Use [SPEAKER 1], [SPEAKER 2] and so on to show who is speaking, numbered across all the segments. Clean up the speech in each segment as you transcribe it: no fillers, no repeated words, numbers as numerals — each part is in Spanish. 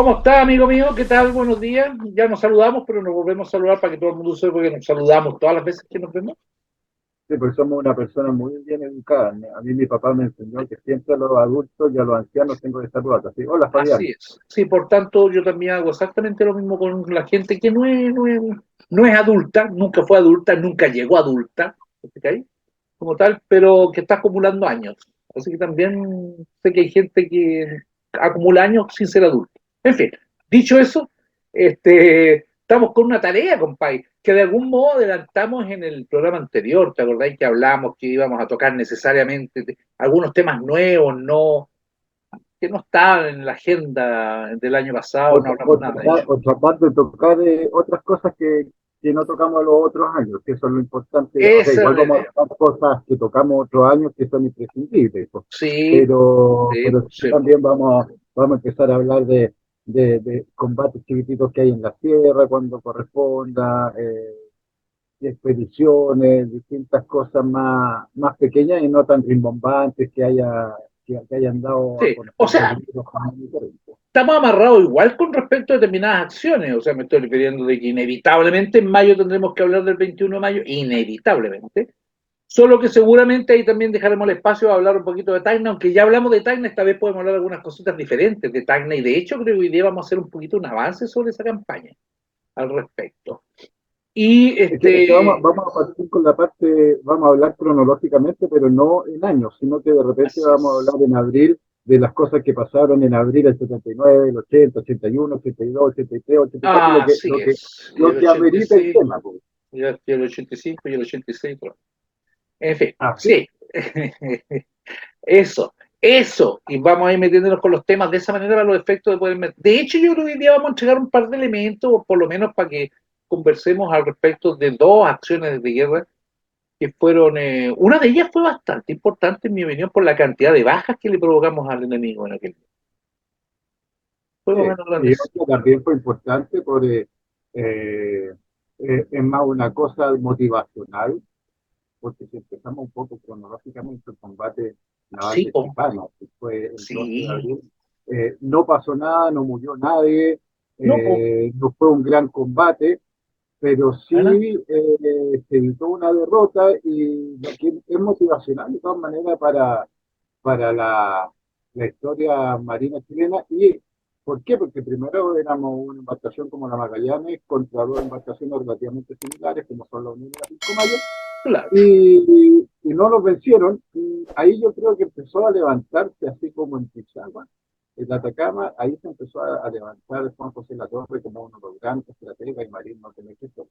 [SPEAKER 1] ¿Cómo está, amigo mío? ¿Qué tal? Buenos días. Ya nos saludamos, pero nos volvemos a saludar para que todo el mundo sepa que nos saludamos todas las veces que nos vemos.
[SPEAKER 2] Sí, porque somos una persona muy bien educada. A mí mi papá me enseñó que siempre a los adultos y a los ancianos tengo que saludar. Así, hola
[SPEAKER 1] Así
[SPEAKER 2] Fabián.
[SPEAKER 1] es. Sí, por tanto, yo también hago exactamente lo mismo con la gente que no es adulta, nunca fue adulta, nunca llegó adulta, ¿ok? Como tal, pero que está acumulando años. Así que también sé que hay gente que acumula años sin ser adulta. En fin, dicho eso, estamos con una tarea, compadre, que de algún modo adelantamos en el programa anterior. ¿Te acordáis que hablamos que íbamos a tocar necesariamente algunos temas nuevos, no, que no estaban en la agenda del año pasado? No hablamos nada de ello.
[SPEAKER 2] Otra parte, tocar otras cosas que no tocamos los otros años, que eso es lo importante. O sea,
[SPEAKER 1] Esa es
[SPEAKER 2] igual
[SPEAKER 1] la
[SPEAKER 2] vamos
[SPEAKER 1] idea.
[SPEAKER 2] a tocar cosas que tocamos otros años que son imprescindibles, pues.
[SPEAKER 1] Sí, sí,
[SPEAKER 2] Pero sí
[SPEAKER 1] sí.
[SPEAKER 2] también vamos a empezar a hablar de combates chiquititos que hay en la tierra cuando corresponda. Expediciones, distintas cosas más pequeñas y no tan rimbombantes que hayan dado a
[SPEAKER 1] Sí. O
[SPEAKER 2] conocer
[SPEAKER 1] sea,
[SPEAKER 2] peligros jamás diferentes.
[SPEAKER 1] estamos amarrados igual con respecto a determinadas acciones. O sea, me estoy refiriendo de que inevitablemente en mayo tendremos que hablar del 21 de mayo, inevitablemente. Solo que seguramente ahí también dejaremos el espacio a hablar un poquito de Tacna, aunque ya hablamos de Tacna, esta vez podemos hablar de algunas cositas diferentes de Tacna, y de hecho creo que hoy día vamos a hacer un poquito un avance sobre esa campaña al respecto. Y
[SPEAKER 2] Es que vamos a partir con la parte, vamos a hablar cronológicamente, pero no en años, sino que de repente
[SPEAKER 1] así
[SPEAKER 2] vamos a
[SPEAKER 1] es.
[SPEAKER 2] hablar en abril de las cosas que pasaron en abril del 79, el 80, 81, 82, 83, 84,
[SPEAKER 1] Así es. Y
[SPEAKER 2] lo
[SPEAKER 1] el
[SPEAKER 2] que amerita el
[SPEAKER 1] 86,
[SPEAKER 2] tema, pues.
[SPEAKER 1] y el 85 y el 86. Bueno. En fin,
[SPEAKER 2] Así es.
[SPEAKER 1] sí. Eso. Y vamos a ir metiéndonos con los temas de esa manera para los efectos de poder meter. De hecho, yo creo que hoy día vamos a entregar un par de elementos, por lo menos para que conversemos al respecto de dos acciones de guerra que fueron. Una de ellas fue bastante importante, en mi opinión, por la cantidad de bajas que le provocamos al enemigo en aquel momento. Fue
[SPEAKER 2] Sí,
[SPEAKER 1] más o menos
[SPEAKER 2] y
[SPEAKER 1] grande.
[SPEAKER 2] otro también fue importante porque eh, es más una cosa motivacional, porque si empezamos un poco cronológicamente el combate naval
[SPEAKER 1] Sí,
[SPEAKER 2] de Chipana, que fue el 12 de
[SPEAKER 1] sí.
[SPEAKER 2] abril, no pasó nada, no murió nadie,
[SPEAKER 1] No, pues,
[SPEAKER 2] no fue un gran combate, pero
[SPEAKER 1] Ana.
[SPEAKER 2] sí se evitó una derrota y lo que es motivacional de todas maneras para la historia marina chilena. ¿Y por qué? Porque primero éramos una embarcación como la Magallanes contra dos embarcaciones relativamente similares, como son la Unión y la Cinco Mayo,
[SPEAKER 1] Claro.
[SPEAKER 2] y no los vencieron. Y ahí yo creo que empezó a levantarse, así como en Pisagua, en Atacama, ahí se empezó a levantar Juan José Latorre como uno de los grandes estrategas y marinos norteamericanos.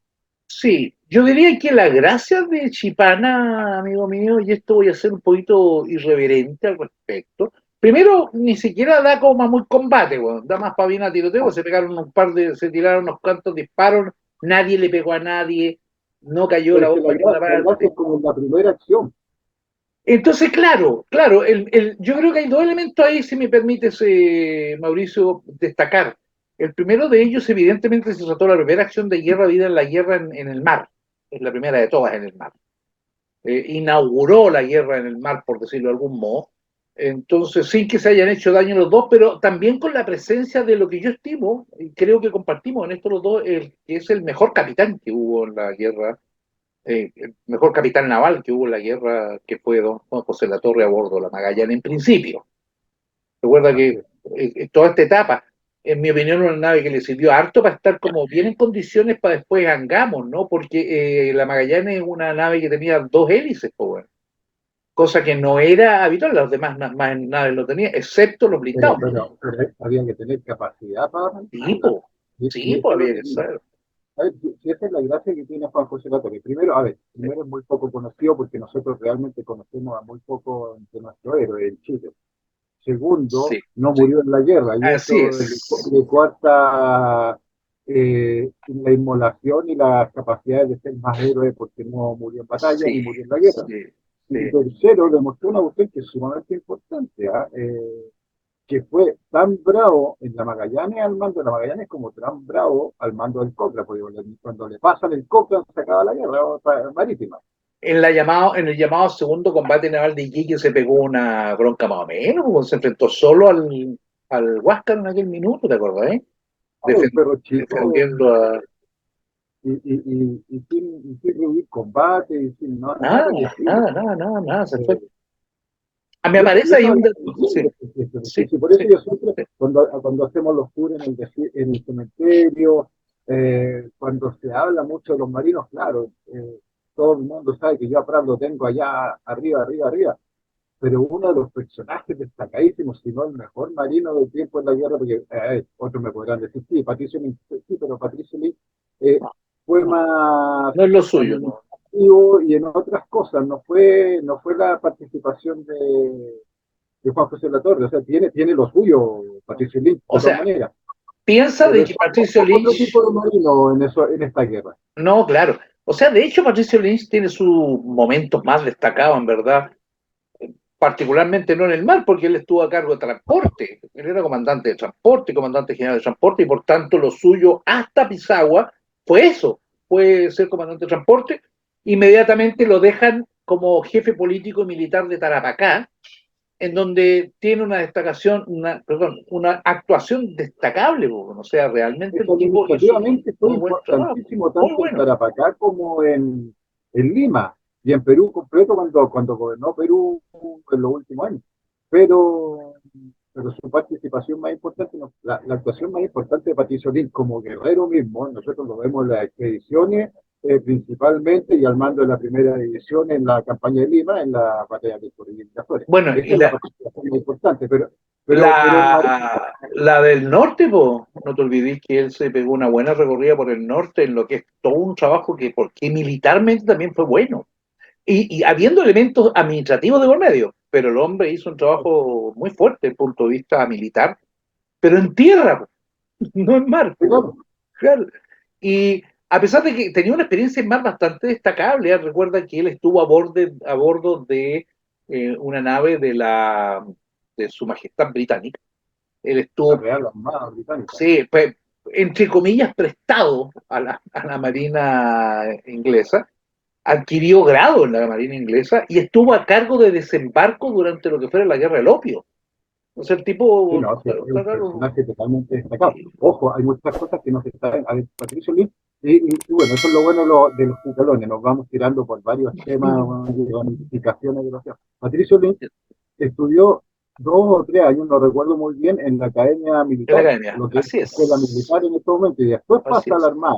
[SPEAKER 1] Sí, yo diría que la gracia de Chipana, amigo mío, y esto voy a ser un poquito irreverente al respecto. Primero, ni siquiera da como más muy combate, bueno, da más para bien a tiroteo, se pegaron se tiraron unos cuantos disparos, nadie le pegó a nadie, no cayó
[SPEAKER 2] Pero
[SPEAKER 1] la
[SPEAKER 2] es que
[SPEAKER 1] bomba en ninguna
[SPEAKER 2] la gracia
[SPEAKER 1] parte.
[SPEAKER 2] es como la primera acción.
[SPEAKER 1] Entonces, claro, yo creo que hay dos elementos ahí, si me permites, Mauricio, destacar. El primero de ellos, evidentemente, se trató de la primera acción de guerra vida en la guerra en el mar. Es la primera de todas en el mar. Inauguró la guerra en el mar, por decirlo de algún modo. Entonces, sin que se hayan hecho daño los dos, pero también con la presencia de lo que yo estimo, y creo que compartimos en esto los dos, que es el mejor capitán que hubo en la guerra, el mejor capitán naval que hubo en la guerra, que fue don Juan José Latorre a bordo de la Magallanes en principio. Recuerda que
[SPEAKER 2] Así es.
[SPEAKER 1] toda esta etapa, en mi opinión, una nave que le sirvió harto para estar como bien en condiciones para después Angamos, ¿no? Porque la Magallanes es una nave que tenía dos hélices, pues, bueno, cosa que no era habitual, las demás más naves lo tenían, excepto los blindados.
[SPEAKER 2] Pero había que tener capacidad para
[SPEAKER 1] Tipo,
[SPEAKER 2] manejarla. Y
[SPEAKER 1] sí, pues
[SPEAKER 2] eso es lo
[SPEAKER 1] había
[SPEAKER 2] que
[SPEAKER 1] que
[SPEAKER 2] digo.
[SPEAKER 1] saber.
[SPEAKER 2] A ver, si esa es la gracia que tiene Juan José Latorre. Primero, a ver, primero es muy poco conocido porque nosotros realmente conocemos a muy poco de nuestro héroe en Chile. Segundo,
[SPEAKER 1] Sí,
[SPEAKER 2] no
[SPEAKER 1] sí,
[SPEAKER 2] murió en la guerra y
[SPEAKER 1] así
[SPEAKER 2] eso
[SPEAKER 1] es.
[SPEAKER 2] le cuarta la inmolación y las capacidades de ser más héroe porque no murió en batalla
[SPEAKER 1] Sí,
[SPEAKER 2] ni murió en la guerra.
[SPEAKER 1] sí,
[SPEAKER 2] Y
[SPEAKER 1] sí.
[SPEAKER 2] tercero, demostró una cuestión que es sumamente importante, ¿ah? Que fue tan bravo en la Magallanes al mando de la Magallanes como tan bravo al mando del Cochrane, porque cuando le pasan el Cochrane se acaba la guerra marítima.
[SPEAKER 1] En el llamado segundo combate naval de Iquique se pegó una bronca más o menos, pues, se enfrentó solo al Huáscar en aquel minuto, ¿te acordás?
[SPEAKER 2] Claro, el perro chico,
[SPEAKER 1] Defendiendo a
[SPEAKER 2] y sin rehuir combate, y sin nada
[SPEAKER 1] nada,
[SPEAKER 2] por el estilo.
[SPEAKER 1] nada, nada, nada, nada, se fue.
[SPEAKER 2] Eh,
[SPEAKER 1] A mí me
[SPEAKER 2] y
[SPEAKER 1] parece
[SPEAKER 2] eso
[SPEAKER 1] ahí un...
[SPEAKER 2] habla muy bien
[SPEAKER 1] Sí,
[SPEAKER 2] de este
[SPEAKER 1] sí,
[SPEAKER 2] ejercicio. Por eso
[SPEAKER 1] sí,
[SPEAKER 2] yo siempre,
[SPEAKER 1] sí.
[SPEAKER 2] cuando hacemos los tours en el cementerio, cuando se habla mucho de los marinos, claro, todo el mundo sabe que yo a Prat lo tengo allá arriba, arriba, arriba, pero uno de los personajes destacadísimos, si no el mejor marino del tiempo en la guerra, porque otros me podrán decir, sí, Patricio Lynch, sí, pero Patricio Lynch
[SPEAKER 1] No,
[SPEAKER 2] fue
[SPEAKER 1] no,
[SPEAKER 2] más
[SPEAKER 1] no es lo suyo, no.
[SPEAKER 2] administrativo y en otras cosas, no fue la participación de Juan José Latorre, o sea, tiene lo suyo Patricio Lynch,
[SPEAKER 1] O
[SPEAKER 2] de todas
[SPEAKER 1] sea,
[SPEAKER 2] maneras,
[SPEAKER 1] piensa
[SPEAKER 2] pero
[SPEAKER 1] de
[SPEAKER 2] es
[SPEAKER 1] que Patricio
[SPEAKER 2] otro
[SPEAKER 1] Lynch,
[SPEAKER 2] tipo de marino en esta guerra.
[SPEAKER 1] no, claro. O sea, de hecho, Patricio Lynch tiene sus momentos más destacados, en verdad, particularmente no en el mar, porque él estuvo a cargo de transporte. Él era comandante de transporte, comandante general de transporte, y por tanto lo suyo hasta Pisagua fue eso, fue ser comandante de transporte. Inmediatamente lo dejan como jefe político y militar de Tarapacá, en donde tiene una destacación, perdón, una actuación destacable, o sea, realmente
[SPEAKER 2] Eso
[SPEAKER 1] el tipo hizo un
[SPEAKER 2] administrativamente fue
[SPEAKER 1] muy buen trabajo,
[SPEAKER 2] importantísimo
[SPEAKER 1] muy
[SPEAKER 2] tanto en
[SPEAKER 1] bueno.
[SPEAKER 2] Tarapacá como en Lima y en Perú completo cuando gobernó Perú en los últimos años. Pero, pero su participación más importante, no, la actuación más importante de Patricio Lynch como guerrero mismo, nosotros lo vemos en las expediciones principalmente y al mando de la primera división en la campaña de Lima, en la batalla de Miraflores.
[SPEAKER 1] Bueno,
[SPEAKER 2] Esa
[SPEAKER 1] y
[SPEAKER 2] es la participación más importante, pero el marino
[SPEAKER 1] la del norte, po, no te olvides que él se pegó una buena recorrida por el norte, en lo que es todo un trabajo porque militarmente también fue bueno. Y habiendo elementos administrativos de por medio, pero el hombre hizo un trabajo muy fuerte desde el punto de vista militar, pero en tierra, po, no en mar.
[SPEAKER 2] claro,
[SPEAKER 1] Claro. Y a pesar de que tenía una experiencia en mar bastante destacable, recuerda que él estuvo a bordo de una nave de Su Majestad Británica. Él
[SPEAKER 2] la
[SPEAKER 1] estuvo,
[SPEAKER 2] Real Armada Británica.
[SPEAKER 1] sí, entre comillas, prestado a la Marina inglesa, adquirió grado en la Marina inglesa y estuvo a cargo de desembarco durante lo que fuera la Guerra del Opio. O sea, el
[SPEAKER 2] Sí,
[SPEAKER 1] tipo,
[SPEAKER 2] no, sí, es un
[SPEAKER 1] claro,
[SPEAKER 2] personaje totalmente destacado. Ojo, hay muchas cosas que no se saben. A ver, Patricio Lee, y bueno, eso es lo bueno de los cucalones, nos vamos tirando por varios temas, bueno, de ramificaciones de los temas. Patricio Lee estudió 2 o 3 años, no recuerdo muy bien, en la Academia
[SPEAKER 1] en la
[SPEAKER 2] Militar,
[SPEAKER 1] academia.
[SPEAKER 2] lo que es
[SPEAKER 1] Así
[SPEAKER 2] la escuela
[SPEAKER 1] es,
[SPEAKER 2] militar en este momento, y después
[SPEAKER 1] así
[SPEAKER 2] pasa a la
[SPEAKER 1] es.
[SPEAKER 2] Armada.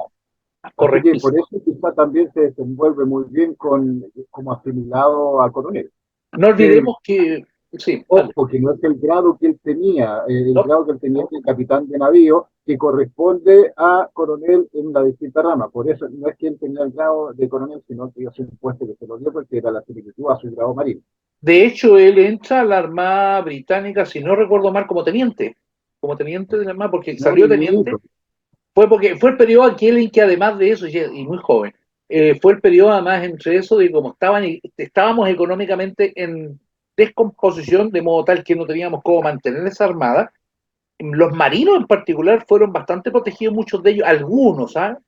[SPEAKER 2] Así que por
[SPEAKER 1] Correctísimo.
[SPEAKER 2] eso quizá también se desenvuelve muy bien como asimilado a coronel.
[SPEAKER 1] No olvidemos que, sí, dale.
[SPEAKER 2] Ojo, que no es el grado que él tenía, el
[SPEAKER 1] No,
[SPEAKER 2] grado que él tenía de capitán de navío, que corresponde a coronel en la distinta rama. Por eso no es que él tenía el grado de coronel, sino que es un puesto que se lo dio porque era la similitud a su grado marino.
[SPEAKER 1] de hecho, él entra a la Armada Británica, si no recuerdo mal, como teniente de la Armada, porque
[SPEAKER 2] Muy
[SPEAKER 1] salió teniente,
[SPEAKER 2] bonito.
[SPEAKER 1] porque fue el periodo aquel en que además de eso, y muy joven, fue el periodo además entre eso de como estábamos económicamente en descomposición, de modo tal que no teníamos cómo mantener esa armada. Los marinos en particular fueron bastante protegidos, muchos de ellos, algunos, ¿ah?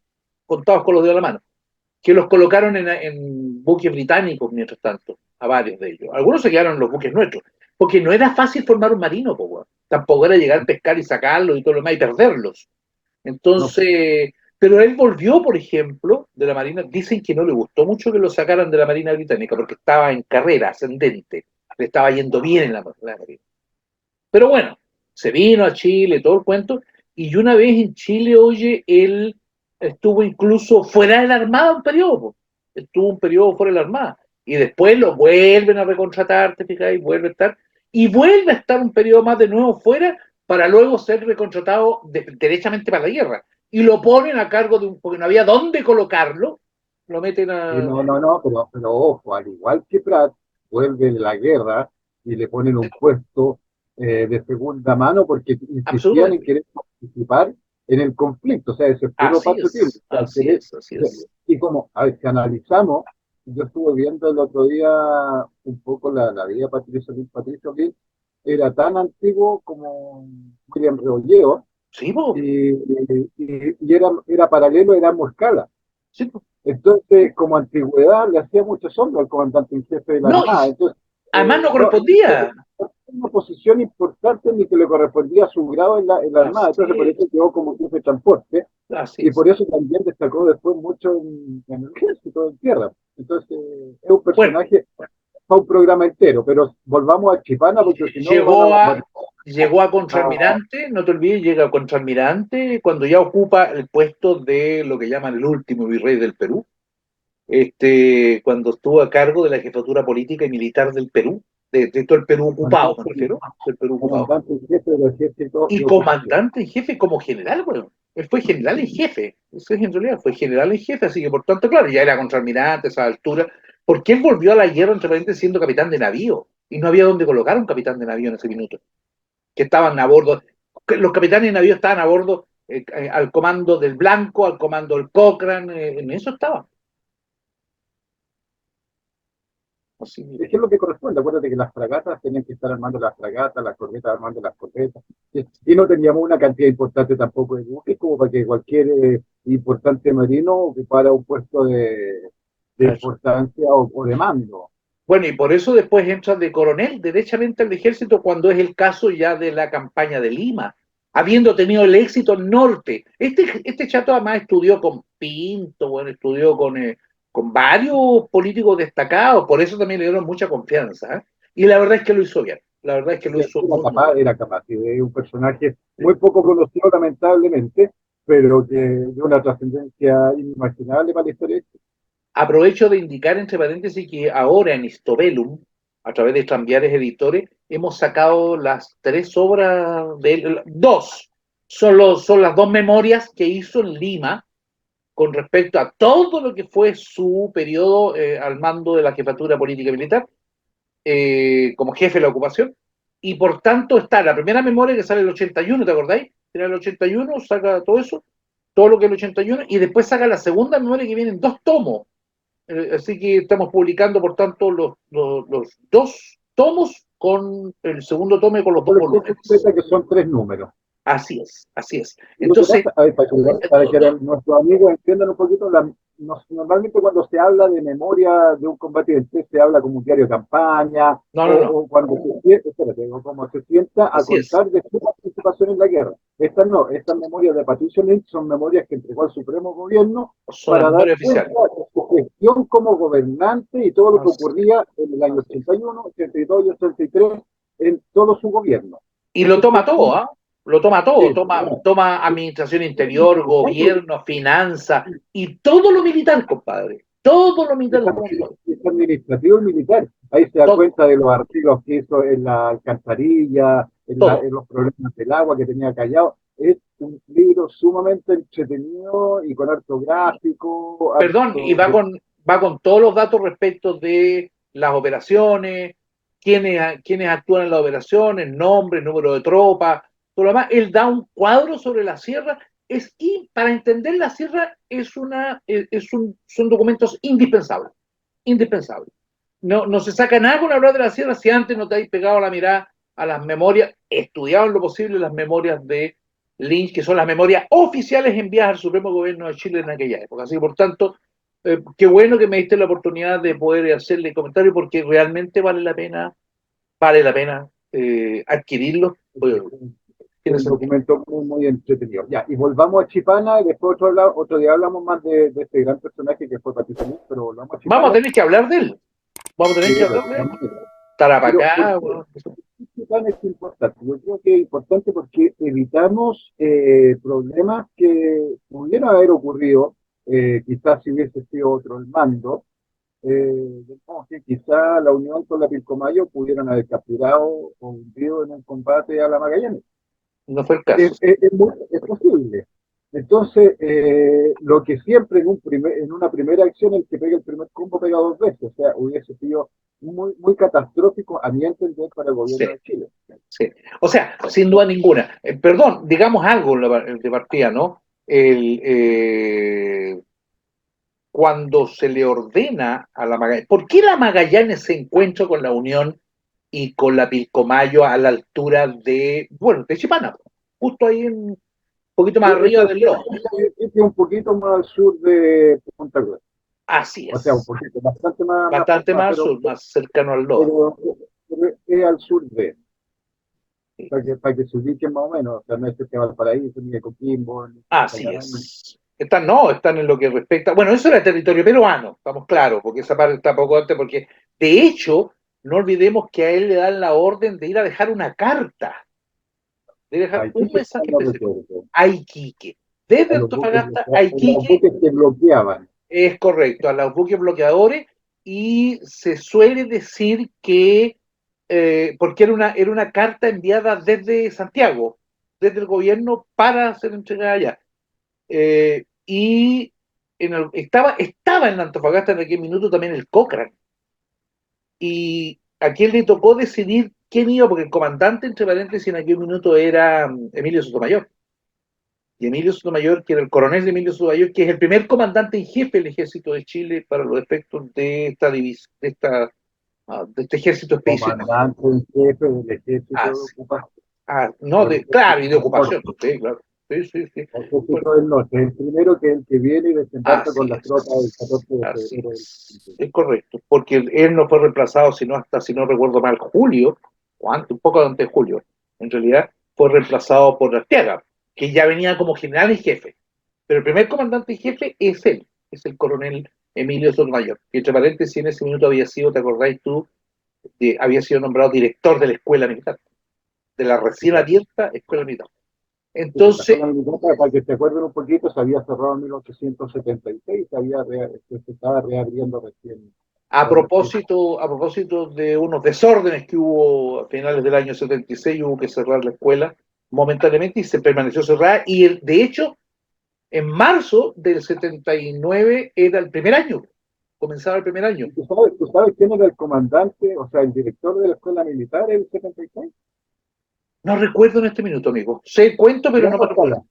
[SPEAKER 1] Contados con los dedos de la mano, que los colocaron en buques británicos mientras tanto, a varios de ellos. Algunos se quedaron en los buques nuestros, porque no era fácil formar un marino, po, weón. Tampoco era llegar a pescar y sacarlos y todo lo demás y perderlos.
[SPEAKER 2] No,
[SPEAKER 1] Entonces, pero él volvió, por ejemplo, de la Marina. Dicen que no le gustó mucho que lo sacaran de la Marina Británica porque estaba en carrera ascendente, le estaba yendo bien en la Marina. Pero bueno, se vino a Chile, todo el cuento, y una vez en Chile, oye, él estuvo incluso fuera de la Armada un periodo, estuvo un periodo fuera de la Armada, y después lo vuelven a recontratar, te fijas, y vuelve a estar, y vuelve a estar un periodo más de nuevo fuera, para luego ser recontratado derechamente para la guerra, y lo ponen a cargo de un, porque no había dónde colocarlo, lo meten a...
[SPEAKER 2] no, pero ojo, al igual que Pratt, vuelve de la guerra y le ponen un puesto de segunda mano porque insistían en
[SPEAKER 1] Absolutamente.
[SPEAKER 2] querer participar en el conflicto, o sea, eso es puro
[SPEAKER 1] Así
[SPEAKER 2] patriotismo.
[SPEAKER 1] es,
[SPEAKER 2] O sea,
[SPEAKER 1] así es, así es.
[SPEAKER 2] y como, a ver, si analizamos, yo estuve viendo el otro día un poco la vida de Patricio Gil, era tan antiguo como William Rebolledo,
[SPEAKER 1] Sí, po,
[SPEAKER 2] y era paralelo, era Escala.
[SPEAKER 1] sí, po.
[SPEAKER 2] Entonces, como antigüedad, le hacía mucho sombra al comandante en jefe de la
[SPEAKER 1] No, y
[SPEAKER 2] Armada. Entonces,
[SPEAKER 1] además no
[SPEAKER 2] no,
[SPEAKER 1] correspondía.
[SPEAKER 2] una posición importante ni que le correspondía a su grado en la Armada, entonces por
[SPEAKER 1] Así
[SPEAKER 2] eso quedó como jefe de transporte,
[SPEAKER 1] así
[SPEAKER 2] y
[SPEAKER 1] es.
[SPEAKER 2] por eso también destacó después mucho en el ejército, en tierra. Entonces, es un
[SPEAKER 1] Bueno,
[SPEAKER 2] personaje para un programa entero, pero volvamos a Chipana porque si no van a...
[SPEAKER 1] llegó a, llegó a
[SPEAKER 2] a-
[SPEAKER 1] contraalmirante, no te olvides, llega a contraalmirante cuando ya ocupa el puesto de lo que llaman el último virrey del Perú, cuando estuvo a cargo de la jefatura política y militar del Perú, de todo el Perú ocupado, me refiero, del Perú ocupado.
[SPEAKER 2] comandante en jefe del ejército
[SPEAKER 1] Y
[SPEAKER 2] de ocupación.
[SPEAKER 1] comandante en jefe como general, bueno, él fue general en jefe, eso es en realidad, fue general en jefe, así que por tanto, claro, ya era contraalmirante a esa altura, porque él volvió a la guerra, entre paréntesis, siendo capitán de navío, y no había donde colocar un capitán de navío en ese minuto, que estaban a bordo, los capitanes de navío estaban a bordo, al comando del Blanco, al comando del Cochrane, en eso estaban. Así,
[SPEAKER 2] Es que es lo que corresponde. Acuérdate que las fragatas tenían que estar armando las fragatas, las corbetas armando las corbetas. Y no teníamos una cantidad importante tampoco de buques como para que cualquier importante marino ocupara un puesto de
[SPEAKER 1] eso.
[SPEAKER 2] importancia o de mando.
[SPEAKER 1] Bueno, y por eso después entra de coronel derechamente al ejército cuando es el caso ya de la campaña de Lima, habiendo tenido el éxito norte. Este chato además estudió con Pinto, bueno, estudió con varios políticos destacados, por eso también le dieron mucha confianza, ¿eh? Y la verdad es que lo hizo bien, la verdad es que lo hizo muy, muy bien.
[SPEAKER 2] Era capaz. Y es un personaje muy
[SPEAKER 1] Sí.
[SPEAKER 2] poco conocido, lamentablemente, pero que de una trascendencia inimaginable para la historia.
[SPEAKER 1] Aprovecho de indicar entre paréntesis que ahora en Istobelum, a través de Tramviares Editores, hemos sacado las tres obras de él, dos, son las dos memorias que hizo en Lima con respecto a todo lo que fue su periodo al mando de la jefatura política y militar, como jefe de la ocupación, y por tanto está la primera memoria que sale en el 81, ¿te acordáis? Era el 81, saca todo eso, todo lo que es el 81, y después saca la segunda memoria que viene en dos tomos. Así que estamos publicando, por tanto, los dos tomos con el segundo tome con los dos
[SPEAKER 2] Colección
[SPEAKER 1] volúmenes.
[SPEAKER 2] completa que son 3 números.
[SPEAKER 1] Así es, así es.
[SPEAKER 2] Lo que
[SPEAKER 1] Entonces,
[SPEAKER 2] pasa, a ver, para que nuestros amigos entiendan un poquito, normalmente cuando se habla de memoria de un combatiente, se habla como un diario de campaña,
[SPEAKER 1] no, no, no,
[SPEAKER 2] o cuando se sienta, espérate, o como se sienta a
[SPEAKER 1] así es.
[SPEAKER 2] contar de su participación en la guerra. Estas no, estas memorias de Patricio Lynch son memorias que entregó al Supremo Gobierno
[SPEAKER 1] Son las
[SPEAKER 2] para dar
[SPEAKER 1] memorias
[SPEAKER 2] cuenta
[SPEAKER 1] oficiales.
[SPEAKER 2] de su gestión como gobernante y todo lo que
[SPEAKER 1] Así,
[SPEAKER 2] ocurría en el año
[SPEAKER 1] así es.
[SPEAKER 2] 81, 82 y 83 en todo su gobierno.
[SPEAKER 1] Y lo
[SPEAKER 2] Esos
[SPEAKER 1] toma
[SPEAKER 2] tres
[SPEAKER 1] todo,
[SPEAKER 2] puntos,
[SPEAKER 1] ¿ah? Lo toma todo,
[SPEAKER 2] sí,
[SPEAKER 1] toma administración interior, gobierno, finanzas y todo lo militar, compadre. Todo lo militar lo toma todo.
[SPEAKER 2] es administrativo y militar. Ahí se da
[SPEAKER 1] Todo,
[SPEAKER 2] cuenta de los arreglos que hizo en la alcantarilla,
[SPEAKER 1] todo.
[SPEAKER 2] en los problemas del agua que tenía Callao. Es un libro sumamente entretenido y con harto gráfico,
[SPEAKER 1] Perdón, y
[SPEAKER 2] harto...
[SPEAKER 1] va con todos los datos respecto de las operaciones, quiénes actúan en las operaciones, nombre, número de tropas, todo lo demás. Él da un cuadro sobre la sierra. Y para entender la sierra son documentos indispensables, indispensables. No, no se saca nada con hablar de la sierra si antes no te habéis pegado la mirada a las memorias, estudiado en lo posible las memorias de Lynch, que son las memorias oficiales enviadas al Supremo Gobierno de Chile en aquella época. Así que, por tanto, qué bueno que me diste la oportunidad de poder hacerle comentario porque realmente vale la pena adquirirlo. Tiene
[SPEAKER 2] Un
[SPEAKER 1] sentido.
[SPEAKER 2] documento muy, muy entretenido. Ya, y volvamos a Chipana, y después otro día hablamos más de este gran personaje que fue Patricio Lynch, pero volvamos a
[SPEAKER 1] Vamos a
[SPEAKER 2] Chipana.
[SPEAKER 1] tener que hablar de él. Vamos a
[SPEAKER 2] Sí,
[SPEAKER 1] tener que
[SPEAKER 2] de
[SPEAKER 1] hablar de
[SPEAKER 2] todas
[SPEAKER 1] él.
[SPEAKER 2] maneras. Pero, ¿por
[SPEAKER 1] Tarapacá,
[SPEAKER 2] qué?
[SPEAKER 1] bueno,
[SPEAKER 2] Tan es importante. Yo creo que es importante porque evitamos problemas que pudieran haber ocurrido, quizás si hubiese sido otro el mando, digamos que quizás la unión con la Pilcomayo pudieran haber capturado o hundido en el combate a la Magallanes.
[SPEAKER 1] no fue el caso.
[SPEAKER 2] Es posible. Entonces, lo que siempre en una primera acción, el que pega el primer combo pega 2 veces, o sea, hubiese sido muy, muy catastrófico a mi entender para el
[SPEAKER 1] Sí.
[SPEAKER 2] gobierno de Chile.
[SPEAKER 1] Sí. O sea, sin duda ninguna. Perdón, digamos algo de partida, ¿no? Cuando se le ordena a la Magallanes, ¿por qué la Magallanes se encuentra con la Unión y con la Pilcomayo a la altura bueno, de Chipana? Justo ahí, un poquito más arriba
[SPEAKER 2] Esa
[SPEAKER 1] del Lobo.
[SPEAKER 2] es un poquito más al sur de Punta Cruz.
[SPEAKER 1] Así
[SPEAKER 2] O sea, un
[SPEAKER 1] es.
[SPEAKER 2] poquito,
[SPEAKER 1] Bastante más
[SPEAKER 2] más,
[SPEAKER 1] al sur, más cercano al Lobo.
[SPEAKER 2] pero, pero es al sur de, para que se ubiquen más o menos, o sea, no es que Valparaíso, ni de Coquimbo, ni
[SPEAKER 1] Así
[SPEAKER 2] Cayamán, ni
[SPEAKER 1] es. Están, no, están en lo que respecta. Bueno, eso era territorio peruano, estamos claros, porque esa parte está poco antes, porque de hecho, no olvidemos que a él le dan la orden de ir a dejar una carta, de dejar un
[SPEAKER 2] Haití, que
[SPEAKER 1] mensaje
[SPEAKER 2] no
[SPEAKER 1] específico
[SPEAKER 2] recuerdo,
[SPEAKER 1] a Iquique. Desde
[SPEAKER 2] a los buques,
[SPEAKER 1] Antofagasta a
[SPEAKER 2] a los
[SPEAKER 1] Iquique
[SPEAKER 2] buques que bloqueaban.
[SPEAKER 1] es correcto, a los buques bloqueadores, y se suele decir que, porque era una carta enviada desde Santiago, desde el gobierno para ser entregada allá. Y estaba en Antofagasta en aquel minuto también el Cochrane. Y a quien le tocó decidir quién iba, porque el comandante, entre paréntesis, en aquel minuto era Emilio Sotomayor. Y Emilio Sotomayor, que era el coronel de Emilio Sotomayor, que es el primer comandante en jefe del ejército de Chile para los efectos de esta división, de este ejército expedicionario.
[SPEAKER 2] Comandante en jefe del ejército
[SPEAKER 1] Ah,
[SPEAKER 2] de
[SPEAKER 1] sí.
[SPEAKER 2] ocupación,
[SPEAKER 1] No,
[SPEAKER 2] o el
[SPEAKER 1] claro, y de
[SPEAKER 2] ejército del
[SPEAKER 1] ocupación,
[SPEAKER 2] norte,
[SPEAKER 1] sí, claro. Sí, sí, sí.
[SPEAKER 2] el
[SPEAKER 1] Bueno,
[SPEAKER 2] ejército del norte, el primero que es el que viene y desembarca con
[SPEAKER 1] así
[SPEAKER 2] la flota del
[SPEAKER 1] es,
[SPEAKER 2] 14 de
[SPEAKER 1] así
[SPEAKER 2] febrero del
[SPEAKER 1] es.
[SPEAKER 2] 73.
[SPEAKER 1] Es correcto, porque él no fue reemplazado, sino hasta, si no recuerdo mal, julio, o antes, un poco antes de julio, en realidad, fue reemplazado por Arteaga, que ya venía como general en jefe. Pero el primer comandante en jefe es él, es el coronel Emilio Sotomayor, que entre paréntesis en ese minuto había sido, ¿te acordáis tú? Había sido nombrado director de la escuela militar, de la recién abierta escuela militar.
[SPEAKER 2] Sí, pues, la
[SPEAKER 1] Entonces,
[SPEAKER 2] escuela militar, para que se acuerden un poquito, se había cerrado en 1876, se estaba reabriendo recién. Recién.
[SPEAKER 1] a propósito de unos desórdenes que hubo a finales del año 76, hubo que cerrar la escuela momentáneamente y se permaneció cerrada. Y de hecho, en marzo del 79 era el primer año, comenzaba el primer año.
[SPEAKER 2] ¿Y tú sabes quién era el comandante, o sea, el director de la escuela militar en el 76?
[SPEAKER 1] No recuerdo en este minuto, amigo. Sé cuento, pero no me
[SPEAKER 2] Erasmo
[SPEAKER 1] recuerdo.
[SPEAKER 2] Sala.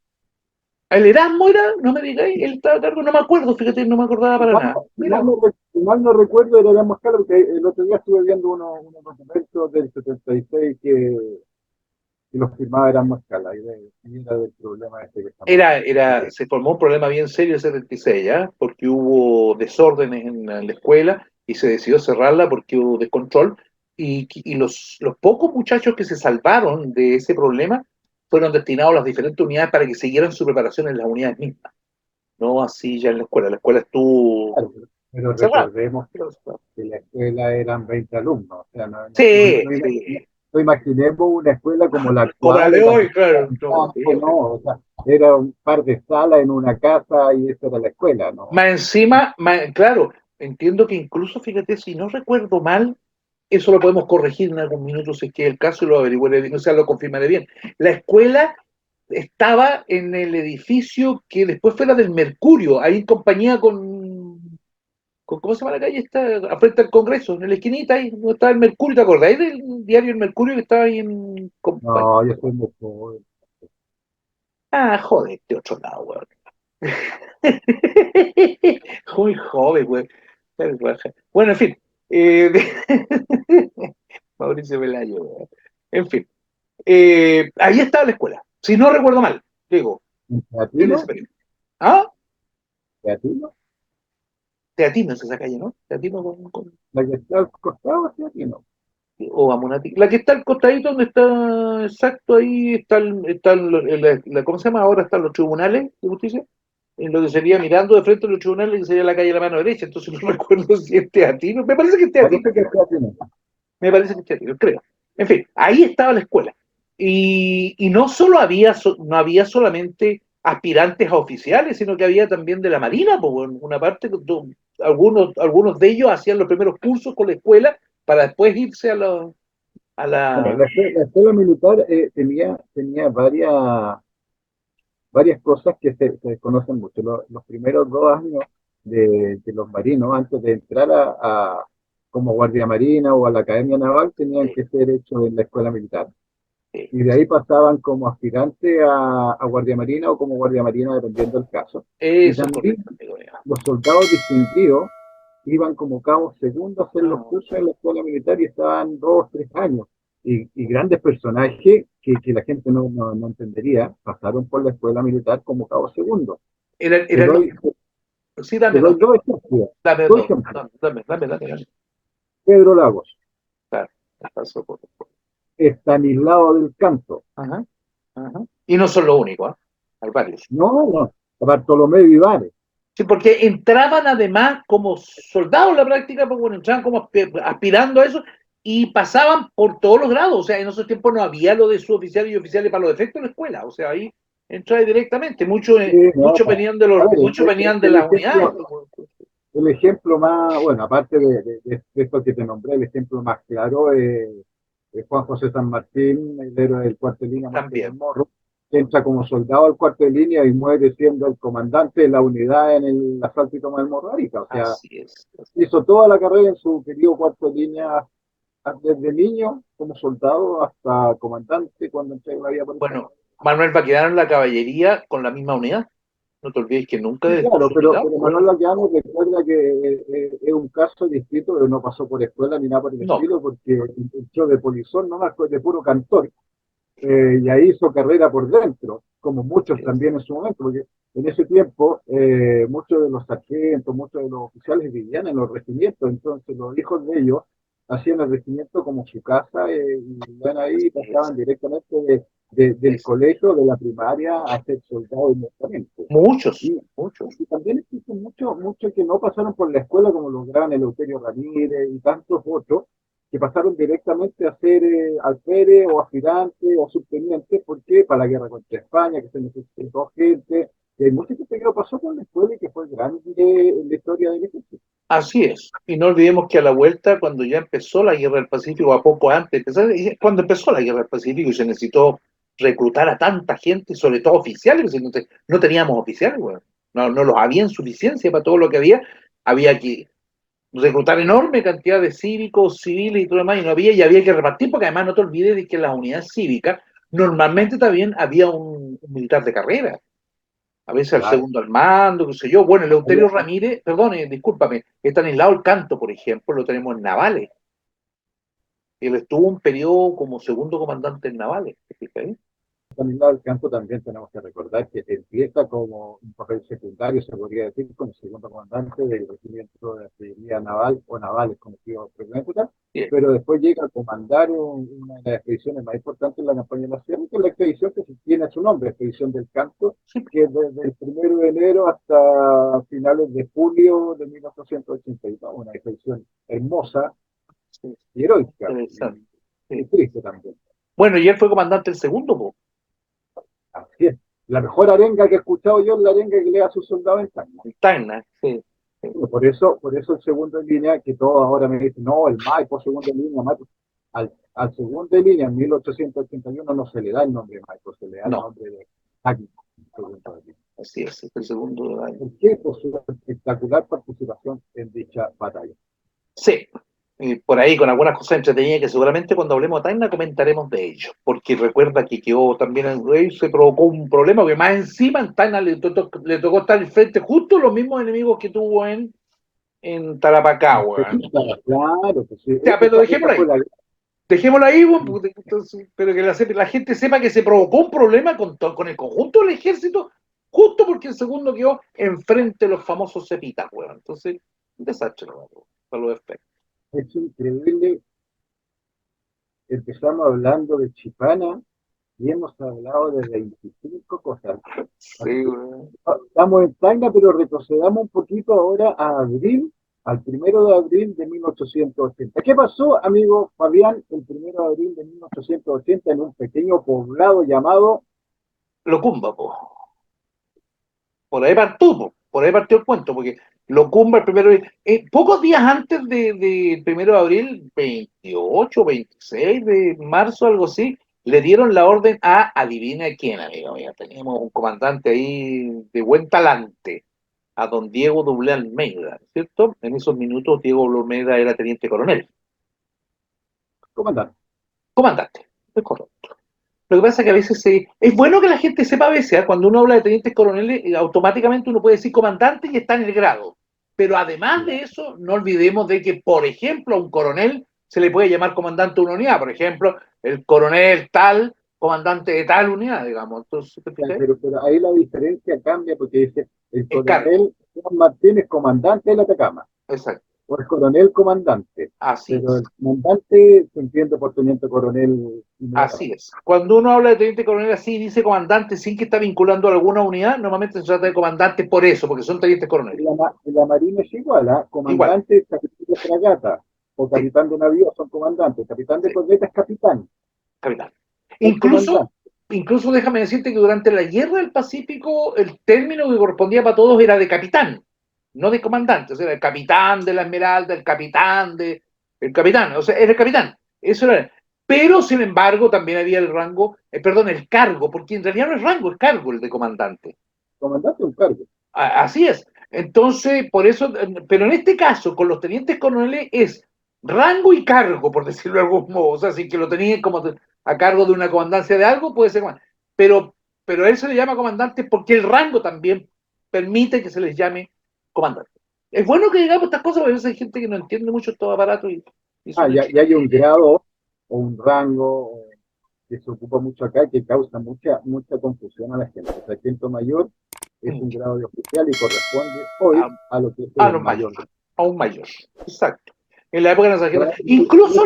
[SPEAKER 1] ¿El Erasmo era? No me digáis, él estaba a cargo, no me acuerdo, fíjate, no me acordaba
[SPEAKER 2] Si
[SPEAKER 1] para
[SPEAKER 2] mal,
[SPEAKER 1] nada.
[SPEAKER 2] si
[SPEAKER 1] Mira,
[SPEAKER 2] mal no, si mal no recuerdo, era Erasmo Sala, porque el otro día estuve viendo unos documentos del 76 que los firmaba Erasmo Sala, y era del problema este que estamos hablando.
[SPEAKER 1] se formó un problema bien serio en 76, ¿ya? Porque hubo desórdenes en la escuela y se decidió cerrarla porque hubo descontrol. Y los pocos muchachos que se salvaron de ese problema fueron destinados a las diferentes unidades para que siguieran su preparación en las unidades mismas, no así ya en la escuela. La escuela estuvo
[SPEAKER 2] Claro, pero
[SPEAKER 1] cerrada.
[SPEAKER 2] recordemos que la escuela eran 20 alumnos, o sea,
[SPEAKER 1] Sí, sí.
[SPEAKER 2] no imaginemos una escuela como la
[SPEAKER 1] Como la
[SPEAKER 2] actual,
[SPEAKER 1] de
[SPEAKER 2] en la que
[SPEAKER 1] hoy,
[SPEAKER 2] está
[SPEAKER 1] claro.
[SPEAKER 2] en
[SPEAKER 1] No, sí,
[SPEAKER 2] campo, no, o sea, era un par de salas en una casa y eso era la escuela, ¿no?
[SPEAKER 1] más encima, claro, entiendo que incluso, fíjate, si no recuerdo mal, eso lo podemos corregir en algún minuto si es que es el caso y lo averiguaré bien, o sea, lo confirmaré bien. La escuela estaba en el edificio que después fue la del Mercurio, ahí en compañía con ¿cómo se llama la calle? Está frente al Congreso, en la esquinita ahí, donde estaba el Mercurio, ¿te acordáis del diario El Mercurio que estaba ahí en compañía?
[SPEAKER 2] No, yo soy muy joven.
[SPEAKER 1] Ah, joder, de otro lado, weón. Muy joven, güey. Bueno, en fin. eh, Mauricio Pelayo, güey. En fin. Ahí estaba la escuela. Si no recuerdo mal, digo,
[SPEAKER 2] ¿En
[SPEAKER 1] en ese
[SPEAKER 2] Teatino?
[SPEAKER 1] periodo. ¿Ah?
[SPEAKER 2] ¿Teatino?
[SPEAKER 1] Teatino es esa calle, ¿no? Teatino
[SPEAKER 2] La que está al costado es Teatino.
[SPEAKER 1] o Amunati. La que está al costadito donde está, exacto, ahí está, ¿cómo se llama? Ahora están los tribunales de justicia. En lo que sería mirando de frente a los tribunales, que sería la calle de la mano derecha. Entonces no recuerdo si es Teatino. Me parece que es Teatino.
[SPEAKER 2] Parece que es Teatino.
[SPEAKER 1] Me parece que es Teatino, creo. En fin, ahí estaba la escuela. Y no solo había, no había solamente aspirantes a oficiales, sino que había también de la Marina, pues, una parte, algunos de ellos hacían los primeros cursos con la escuela para después irse a
[SPEAKER 2] Bueno,
[SPEAKER 1] la.
[SPEAKER 2] la escuela militar tenía varias cosas que se desconocen mucho. Los primeros 2 años de los marinos, antes de entrar como guardia marina o a la academia naval, tenían que ser hechos en la escuela militar.
[SPEAKER 1] Sí,
[SPEAKER 2] Y de ahí pasaban como aspirante a guardia marina o como guardia marina, dependiendo del caso. Y
[SPEAKER 1] eso es
[SPEAKER 2] también
[SPEAKER 1] correcto, amigo mío.
[SPEAKER 2] los soldados distinguidos iban como cabos segundos a hacer los
[SPEAKER 1] No,
[SPEAKER 2] cursos en la escuela militar y estaban 2, 3 años. Y grandes personajes que la gente no entendería pasaron por la escuela militar como cabos segundos. Te
[SPEAKER 1] eran los.
[SPEAKER 2] doy,
[SPEAKER 1] Sí,
[SPEAKER 2] te
[SPEAKER 1] dame
[SPEAKER 2] doy
[SPEAKER 1] nombre.
[SPEAKER 2] dos ejemplos.
[SPEAKER 1] Dame
[SPEAKER 2] Dos
[SPEAKER 1] dos.
[SPEAKER 2] ejemplos.
[SPEAKER 1] Dame.
[SPEAKER 2] Pedro Lagos,
[SPEAKER 1] Claro. Pasó por-
[SPEAKER 2] Estanislao del Canto.
[SPEAKER 1] Ajá, ajá. Y no son los únicos, ¿ah? Hay varios.
[SPEAKER 2] No, no, Bartolomé Vivares.
[SPEAKER 1] Sí, porque entraban además como soldados en la práctica, porque bueno, entraban como aspirando a eso y pasaban por todos los grados. O sea, en esos tiempos no había lo de suboficiales y oficiales para los efectos de la escuela. O sea, ahí entraba directamente. Muchos,
[SPEAKER 2] No, a ver,
[SPEAKER 1] muchos venían de las unidades.
[SPEAKER 2] el ejemplo más, bueno, aparte de esto que te nombré, el ejemplo más claro es Juan José San Martín, el héroe del cuarto de línea, Martín del
[SPEAKER 1] También.
[SPEAKER 2] Morro, que entra como soldado al cuarto de línea y muere siendo el comandante de la unidad en el asalto y toma del Morro de Arica. O sea,
[SPEAKER 1] Así es.
[SPEAKER 2] hizo toda la carrera en su querido cuarto de línea, desde niño como soldado hasta comandante cuando entrega la vida por el país.
[SPEAKER 1] Bueno, Manuel va a quedar en la caballería con la misma unidad. No te olvides que nunca
[SPEAKER 2] Sí,
[SPEAKER 1] dejó
[SPEAKER 2] claro,
[SPEAKER 1] su unidad.
[SPEAKER 2] pero Manuel Laquiano recuerda que es un caso distinto, pero no pasó por escuela ni nada por el
[SPEAKER 1] No.
[SPEAKER 2] estilo, porque entró de polizón, no más de puro cantor, y ahí hizo carrera por dentro, como muchos
[SPEAKER 1] Así es.
[SPEAKER 2] también en su momento, porque en ese tiempo muchos de los sargentos, muchos de los oficiales vivían en los regimientos, entonces los hijos de ellos hacían el regimiento como su casa y iban ahí y
[SPEAKER 1] Así es.
[SPEAKER 2] pasaban directamente del
[SPEAKER 1] Es.
[SPEAKER 2] colegio, de la primaria, a ser soldado inmediatamente.
[SPEAKER 1] Muchos,
[SPEAKER 2] Y,
[SPEAKER 1] muchos.
[SPEAKER 2] y también existen muchos que no pasaron por la escuela, como los gran Eleuterio Ramírez y tantos otros, que pasaron directamente a ser alférez o aspirante o subteniente, porque para la guerra contra España, que se necesitó gente, y hay mucha gente que lo pasó por la escuela y que fue grande en la historia del ejército.
[SPEAKER 1] Así es. Y no olvidemos que a la vuelta, cuando ya empezó la Guerra del Pacífico, a poco antes, cuando empezó la Guerra del Pacífico y se necesitó reclutar a tanta gente, sobre todo oficiales, porque no teníamos oficiales, bueno, no los había en suficiencia para todo lo que había que reclutar enorme cantidad de cívicos, civiles y todo lo demás, y había que repartir, porque además no te olvides de que en las unidades cívicas normalmente también había un militar de carrera, a veces al
[SPEAKER 2] Claro.
[SPEAKER 1] segundo al mando, qué sé yo. Bueno,
[SPEAKER 2] Había-
[SPEAKER 1] Eleuterio Ramírez, perdón, discúlpame, Estanislao el Canto, por ejemplo, lo tenemos en navales. Él estuvo un periodo como segundo comandante en navales, ¿te fijas ahí?
[SPEAKER 2] También al campo también tenemos que recordar que empieza como un papel secundario, se podría decir, como segundo comandante del regimiento de artillería naval o navales, conocido previamente,
[SPEAKER 1] Sí,
[SPEAKER 2] pero después llega a comandar una de las expediciones más importantes de la campaña de la Sierra, que es la expedición que tiene su nombre, Expedición del Canto,
[SPEAKER 1] sí,
[SPEAKER 2] que es desde el 1 de enero hasta finales de julio de 1882, una expedición hermosa
[SPEAKER 1] sí,
[SPEAKER 2] y heroica,
[SPEAKER 1] interesante.
[SPEAKER 2] y
[SPEAKER 1] Sí.
[SPEAKER 2] triste también.
[SPEAKER 1] Bueno, y él fue comandante del segundo, po.
[SPEAKER 2] Así es. La mejor arenga que he escuchado yo es la arenga que le da a sus soldados en Tacna.
[SPEAKER 1] En Tacna, sí, sí,
[SPEAKER 2] Por eso el segundo en línea, que todos ahora me dicen, no, el Maipo, segundo en línea, Maipo. Al segundo en línea, en 1881, no se le da el nombre de Maipo, se le da el
[SPEAKER 1] no,
[SPEAKER 2] nombre de Tácnico. Segundo en línea.
[SPEAKER 1] así es el segundo año.
[SPEAKER 2] ¿Por qué? Por su espectacular participación en dicha batalla.
[SPEAKER 1] Sí, y por ahí con algunas cosas entretenidas que seguramente cuando hablemos de Tacna comentaremos de ello, porque recuerda que quedó también el rey, se provocó un problema, que más encima en Tacna le tocó estar al frente justo los mismos enemigos que tuvo en Tarapacá, weón.
[SPEAKER 2] Claro, pues sí,
[SPEAKER 1] Ya, pero
[SPEAKER 2] esa fue la
[SPEAKER 1] dejémoslo ahí, weón, porque entonces, pero que la gente sepa que se provocó un problema con el conjunto del ejército, justo porque el segundo quedó enfrente de los famosos cepitas, weón. Entonces, un desastre, weón, para los efectos.
[SPEAKER 2] es increíble. Empezamos hablando de Chipana y hemos hablado de 25 cosas.
[SPEAKER 1] Sí, weón.
[SPEAKER 2] Estamos en Tacna, pero retrocedamos un poquito ahora a abril, al 1 de abril de 1880. ¿Qué pasó, amigo Fabián, el 1 de abril de 1880 en un pequeño poblado llamado
[SPEAKER 1] Locumba, po. Por ahí partió, po. Por ahí partió el cuento, porque Locumba el primero, pocos días antes del 1 de abril, 28, 26 de marzo, algo así, le dieron la orden a, adivina quién, amigo mío, teníamos un comandante ahí de buen talante, a don Diego Doble Almeida, ¿cierto? En esos minutos Diego Doble Almeida era teniente coronel,
[SPEAKER 2] comandante.
[SPEAKER 1] comandante, es correcto. Lo que pasa es que a veces es bueno que la gente sepa a veces, ¿eh? Cuando uno habla de tenientes coroneles, automáticamente uno puede decir comandante y está en el grado. Pero además de eso, no olvidemos de que, por ejemplo, a un coronel se le puede llamar comandante de una unidad. Por ejemplo, el coronel tal, comandante de tal unidad, digamos. Entonces, ¿te fijas?
[SPEAKER 2] Pero ahí la diferencia cambia porque dice el
[SPEAKER 1] El cargo,
[SPEAKER 2] coronel Juan Martínez, comandante de la Atacama.
[SPEAKER 1] exacto.
[SPEAKER 2] o el coronel comandante,
[SPEAKER 1] Así
[SPEAKER 2] pero
[SPEAKER 1] es.
[SPEAKER 2] el comandante se entiende por teniente coronel
[SPEAKER 1] Así
[SPEAKER 2] inmediatamente.
[SPEAKER 1] es. Cuando uno habla de teniente coronel así y dice comandante sin que está vinculando a alguna unidad, normalmente se trata de comandante por eso, porque son tenientes coroneles.
[SPEAKER 2] En la Marina es igual, ¿ah?
[SPEAKER 1] Igual,
[SPEAKER 2] Comandante, capitán de fragata, o
[SPEAKER 1] sí,
[SPEAKER 2] capitán de navío son comandantes, capitán de
[SPEAKER 1] sí,
[SPEAKER 2] corbeta es capitán,
[SPEAKER 1] capitán.
[SPEAKER 2] es
[SPEAKER 1] Incluso,
[SPEAKER 2] comandante.
[SPEAKER 1] incluso déjame decirte que durante la Guerra del Pacífico el término que correspondía para todos era de capitán, no de comandante. O sea, era el capitán de la Esmeralda, el capitán de... El capitán, o sea, era el capitán. Eso era. Pero, sin embargo, también había el rango, perdón, el cargo, porque en realidad no es rango, es cargo el de comandante.
[SPEAKER 2] Comandante es un cargo.
[SPEAKER 1] Así es. Entonces, por eso, pero en este caso, con los tenientes coroneles es rango y cargo, por decirlo de algún modo. O sea, si que lo tenían como a cargo de una comandancia de algo, puede ser comandante. Pero a él se le llama comandante porque el rango también permite que se les llame comandante. Es bueno que digamos estas cosas, porque a veces hay gente que no entiende mucho estos aparatos y
[SPEAKER 2] Ah,
[SPEAKER 1] son
[SPEAKER 2] ya hay un grado o un rango que se ocupa mucho acá que causa mucha confusión a la gente. O sea, quinto mayor es un grado de oficial y corresponde hoy
[SPEAKER 1] a,
[SPEAKER 2] a lo que es
[SPEAKER 1] a
[SPEAKER 2] el
[SPEAKER 1] los mayores,
[SPEAKER 2] mayor de
[SPEAKER 1] a un mayor. Exacto. En la época de la sargento.
[SPEAKER 2] pero en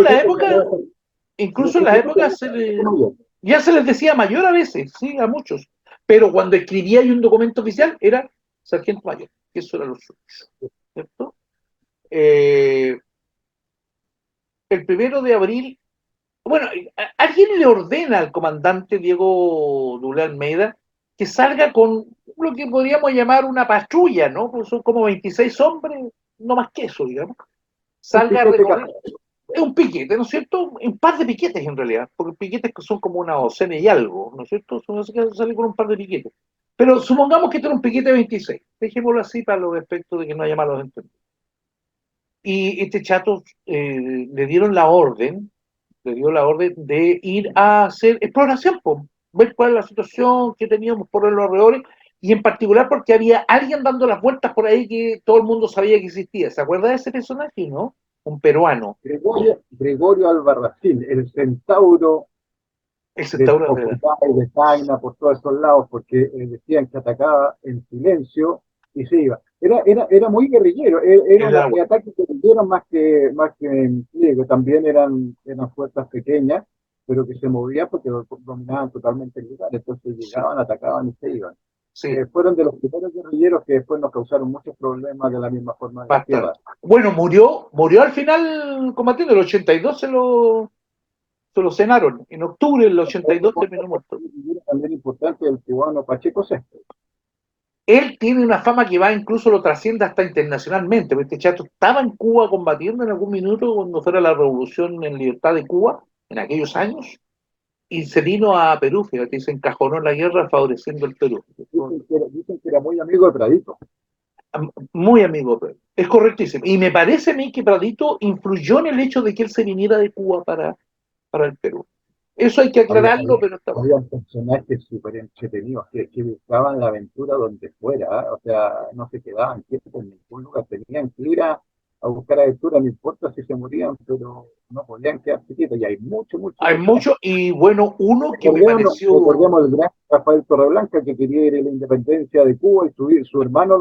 [SPEAKER 1] Incluso en
[SPEAKER 2] ese
[SPEAKER 1] las
[SPEAKER 2] tiempo tenía
[SPEAKER 1] épocas
[SPEAKER 2] sargento mayor.
[SPEAKER 1] ya se les decía mayor a veces, sí, a muchos. Pero cuando escribía un documento oficial era sargento mayor, que eso era lo suyo, ¿cierto? Eh, el 1 de abril, bueno, alguien le ordena al comandante Diego Dulé Almeida que salga con lo que podríamos llamar una patrulla, ¿no? Pues son como 26 hombres, no más que eso, digamos.
[SPEAKER 2] Un
[SPEAKER 1] Salga a
[SPEAKER 2] piquete
[SPEAKER 1] recorrer.
[SPEAKER 2] casual.
[SPEAKER 1] Es un piquete, ¿no es cierto? Un par de piquetes en realidad, porque piquetes que son como una docena y algo, ¿no es cierto? Uno se sale con un par de piquetes. Pero supongamos que este era un piquete de 26. Dejémoslo así para los efectos de que no haya malos entendidos. Y este chato le dieron la orden, le dio la orden de ir a hacer exploración, po, ver cuál es la situación que teníamos por los alrededores, y en particular porque había alguien dando las vueltas por ahí que todo el mundo sabía que existía. ¿Se acuerda de ese personaje, no? Un peruano,
[SPEAKER 2] Gregorio Albarracín, el centauro
[SPEAKER 1] el
[SPEAKER 2] de
[SPEAKER 1] centauro de...
[SPEAKER 2] Pocotá y de Tacna, por todos esos lados, porque decían que atacaba en silencio y se iba. Era muy guerrillero, era un
[SPEAKER 1] Era,
[SPEAKER 2] ataque guerrillero más que en pliego. También eran fuerzas pequeñas, pero que se movían porque dominaban totalmente el lugar. Entonces
[SPEAKER 1] sí,
[SPEAKER 2] llegaban, atacaban y se iban.
[SPEAKER 1] sí,
[SPEAKER 2] Fueron de los primeros guerrilleros que después nos causaron muchos problemas de la misma forma en la
[SPEAKER 1] bastante.
[SPEAKER 2] tierra.
[SPEAKER 1] Bueno, murió al final combatiendo, el 82 se lo cenaron, en octubre del 82 terminó muerto.
[SPEAKER 2] También importante el cubano Pacheco Sexto.
[SPEAKER 1] Él tiene una fama que va, incluso lo trasciende hasta internacionalmente, porque este chato estaba en Cuba combatiendo en algún minuto cuando fuera la revolución en libertad de Cuba, en aquellos años, y se vino a Perú, fíjate, y se encajonó en la guerra favoreciendo el Perú.
[SPEAKER 2] Dicen que era muy amigo de Pradito.
[SPEAKER 1] Muy amigo de él. Es correctísimo. Y me parece a mí que Pradito influyó en el hecho de que él se viniera de Cuba para el Perú. Eso hay que
[SPEAKER 2] Había,
[SPEAKER 1] aclararlo,
[SPEAKER 2] había,
[SPEAKER 1] pero está bueno.
[SPEAKER 2] había personajes súper entretenidos que buscaban la aventura donde fuera, ¿eh? O sea, no se quedaban quietos en ningún lugar, tenían que ir a buscar aventura, no importa si se morían, pero no podían quedarse quietos, y hay muchos
[SPEAKER 1] Hay
[SPEAKER 2] personajes.
[SPEAKER 1] mucho, y bueno, uno que me
[SPEAKER 2] Recordemos,
[SPEAKER 1] pareció,
[SPEAKER 2] recordemos el gran Rafael Torreblanca que quería ir a la independencia de Cuba y su hermano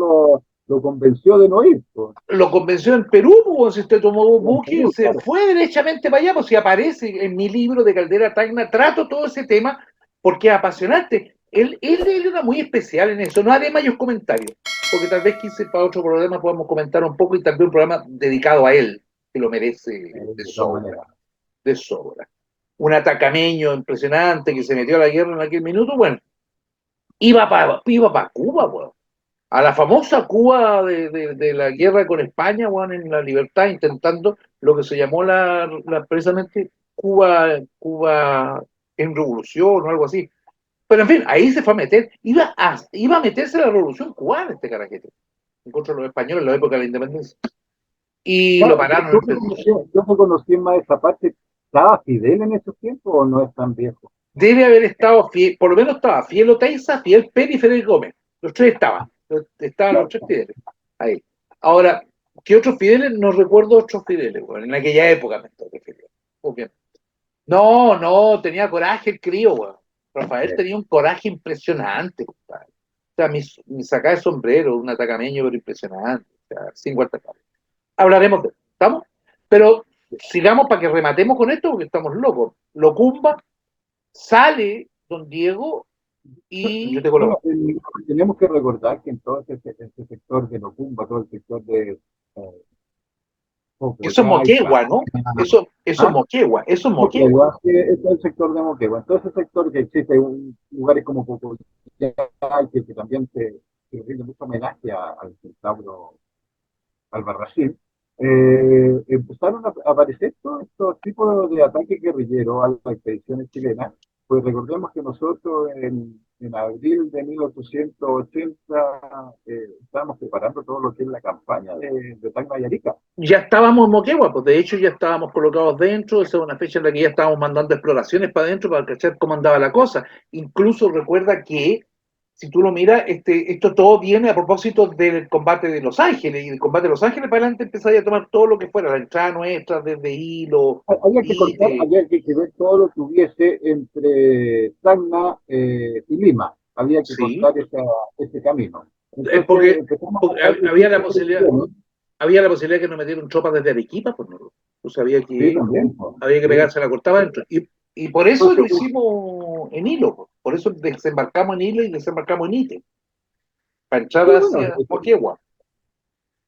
[SPEAKER 2] lo convenció de no ir. Pues.
[SPEAKER 1] lo convenció en Perú, pues, si usted tomó un
[SPEAKER 2] En
[SPEAKER 1] buque,
[SPEAKER 2] Perú,
[SPEAKER 1] se
[SPEAKER 2] claro.
[SPEAKER 1] fue derechamente para allá, pues si aparece en mi libro de Caldera Tacna, trato todo ese tema porque es apasionante. Él era muy especial en eso, no haré mayores comentarios, porque tal vez quise para otro programa podamos comentar un poco y también un programa dedicado a él, que lo merece de
[SPEAKER 2] De todas
[SPEAKER 1] sobra,
[SPEAKER 2] maneras.
[SPEAKER 1] de sobra. Un atacameño impresionante que se metió a la guerra en aquel minuto, bueno, iba para Cuba, bueno, a la famosa Cuba de la guerra con España, bueno, en la libertad, intentando lo que se llamó precisamente Cuba en revolución o algo así. Pero en fin, ahí se fue a meter, iba a meterse en la revolución cubana este carajete, en contra de los españoles en la época de la independencia. Y lo
[SPEAKER 2] No,
[SPEAKER 1] pararon en Perú.
[SPEAKER 2] yo no conocí más esa parte. ¿Estaba Fidel en esos tiempos o no es tan viejo?
[SPEAKER 1] Debe haber estado, por lo menos estaba Fiel Oteiza, Fiel Pérez y Fidel Gómez. Los tres estaban los
[SPEAKER 2] Claro.
[SPEAKER 1] tres Fideles. Ahí. Ahora, ¿qué otros Fideles? No recuerdo otros Fideles, bueno, en aquella época me estoy refiriendo. Obviamente. No, no, tenía coraje el crío, weón. Rafael tenía un coraje impresionante, compadre. O sea, me sacaba de sombrero, un atacameño, pero impresionante. O sea, sin guardaespaldas. hablaremos de eso, ¿estamos? Pero sigamos para que rematemos con esto porque estamos locos. Locumba, sale Don Diego y yo tengo la
[SPEAKER 2] Bueno, tenemos que recordar que en todo este sector de Locumba, todo el sector de
[SPEAKER 1] eso es
[SPEAKER 2] Pocoyaipa,
[SPEAKER 1] Moquegua, ¿no? Eso es
[SPEAKER 2] ¿ah?
[SPEAKER 1] Moquegua, eso es Moquegua.
[SPEAKER 2] Moquegua, que es el sector de Moquegua. En todo ese sector que existe lugares como Pocoyaipa, que también se rinde mucho homenaje al centauro Albarracín, empezaron a aparecer todos estos tipos de ataques guerrilleros a las expediciones chilenas. Pues recordemos que nosotros en abril de 1880 estábamos preparando todo lo que es la campaña de Tacna y Arica.
[SPEAKER 1] Ya estábamos en Moquegua, pues de hecho ya estábamos colocados dentro, esa es una fecha en la que ya estábamos mandando exploraciones para adentro para cachar cómo andaba la cosa. Incluso recuerda que, si tú lo miras, esto todo viene a propósito del combate de Los Ángeles, y del combate de Los Ángeles para adelante empezaría a tomar todo lo que fuera, la entrada nuestra desde Hilo,
[SPEAKER 2] Había que
[SPEAKER 1] y
[SPEAKER 2] cortar, había que ver todo lo que hubiese entre Tacna y Lima. Había que
[SPEAKER 1] sí,
[SPEAKER 2] cortar ese camino. Entonces
[SPEAKER 1] porque,
[SPEAKER 2] empezamos a
[SPEAKER 1] porque
[SPEAKER 2] mandar
[SPEAKER 1] había
[SPEAKER 2] distintos presiones.
[SPEAKER 1] había la posibilidad de que nos metieran tropas desde Arequipa, pues no, pues
[SPEAKER 2] Sí, también. Pues,
[SPEAKER 1] había que
[SPEAKER 2] sí.
[SPEAKER 1] pegarse la cortaba adentro. Y por eso lo
[SPEAKER 2] Entonces,
[SPEAKER 1] hicimos en Hilo, pues. Por eso desembarcamos en Hilo y desembarcamos en Ite, para entrar
[SPEAKER 2] sí, bueno,
[SPEAKER 1] hacia Moquegua.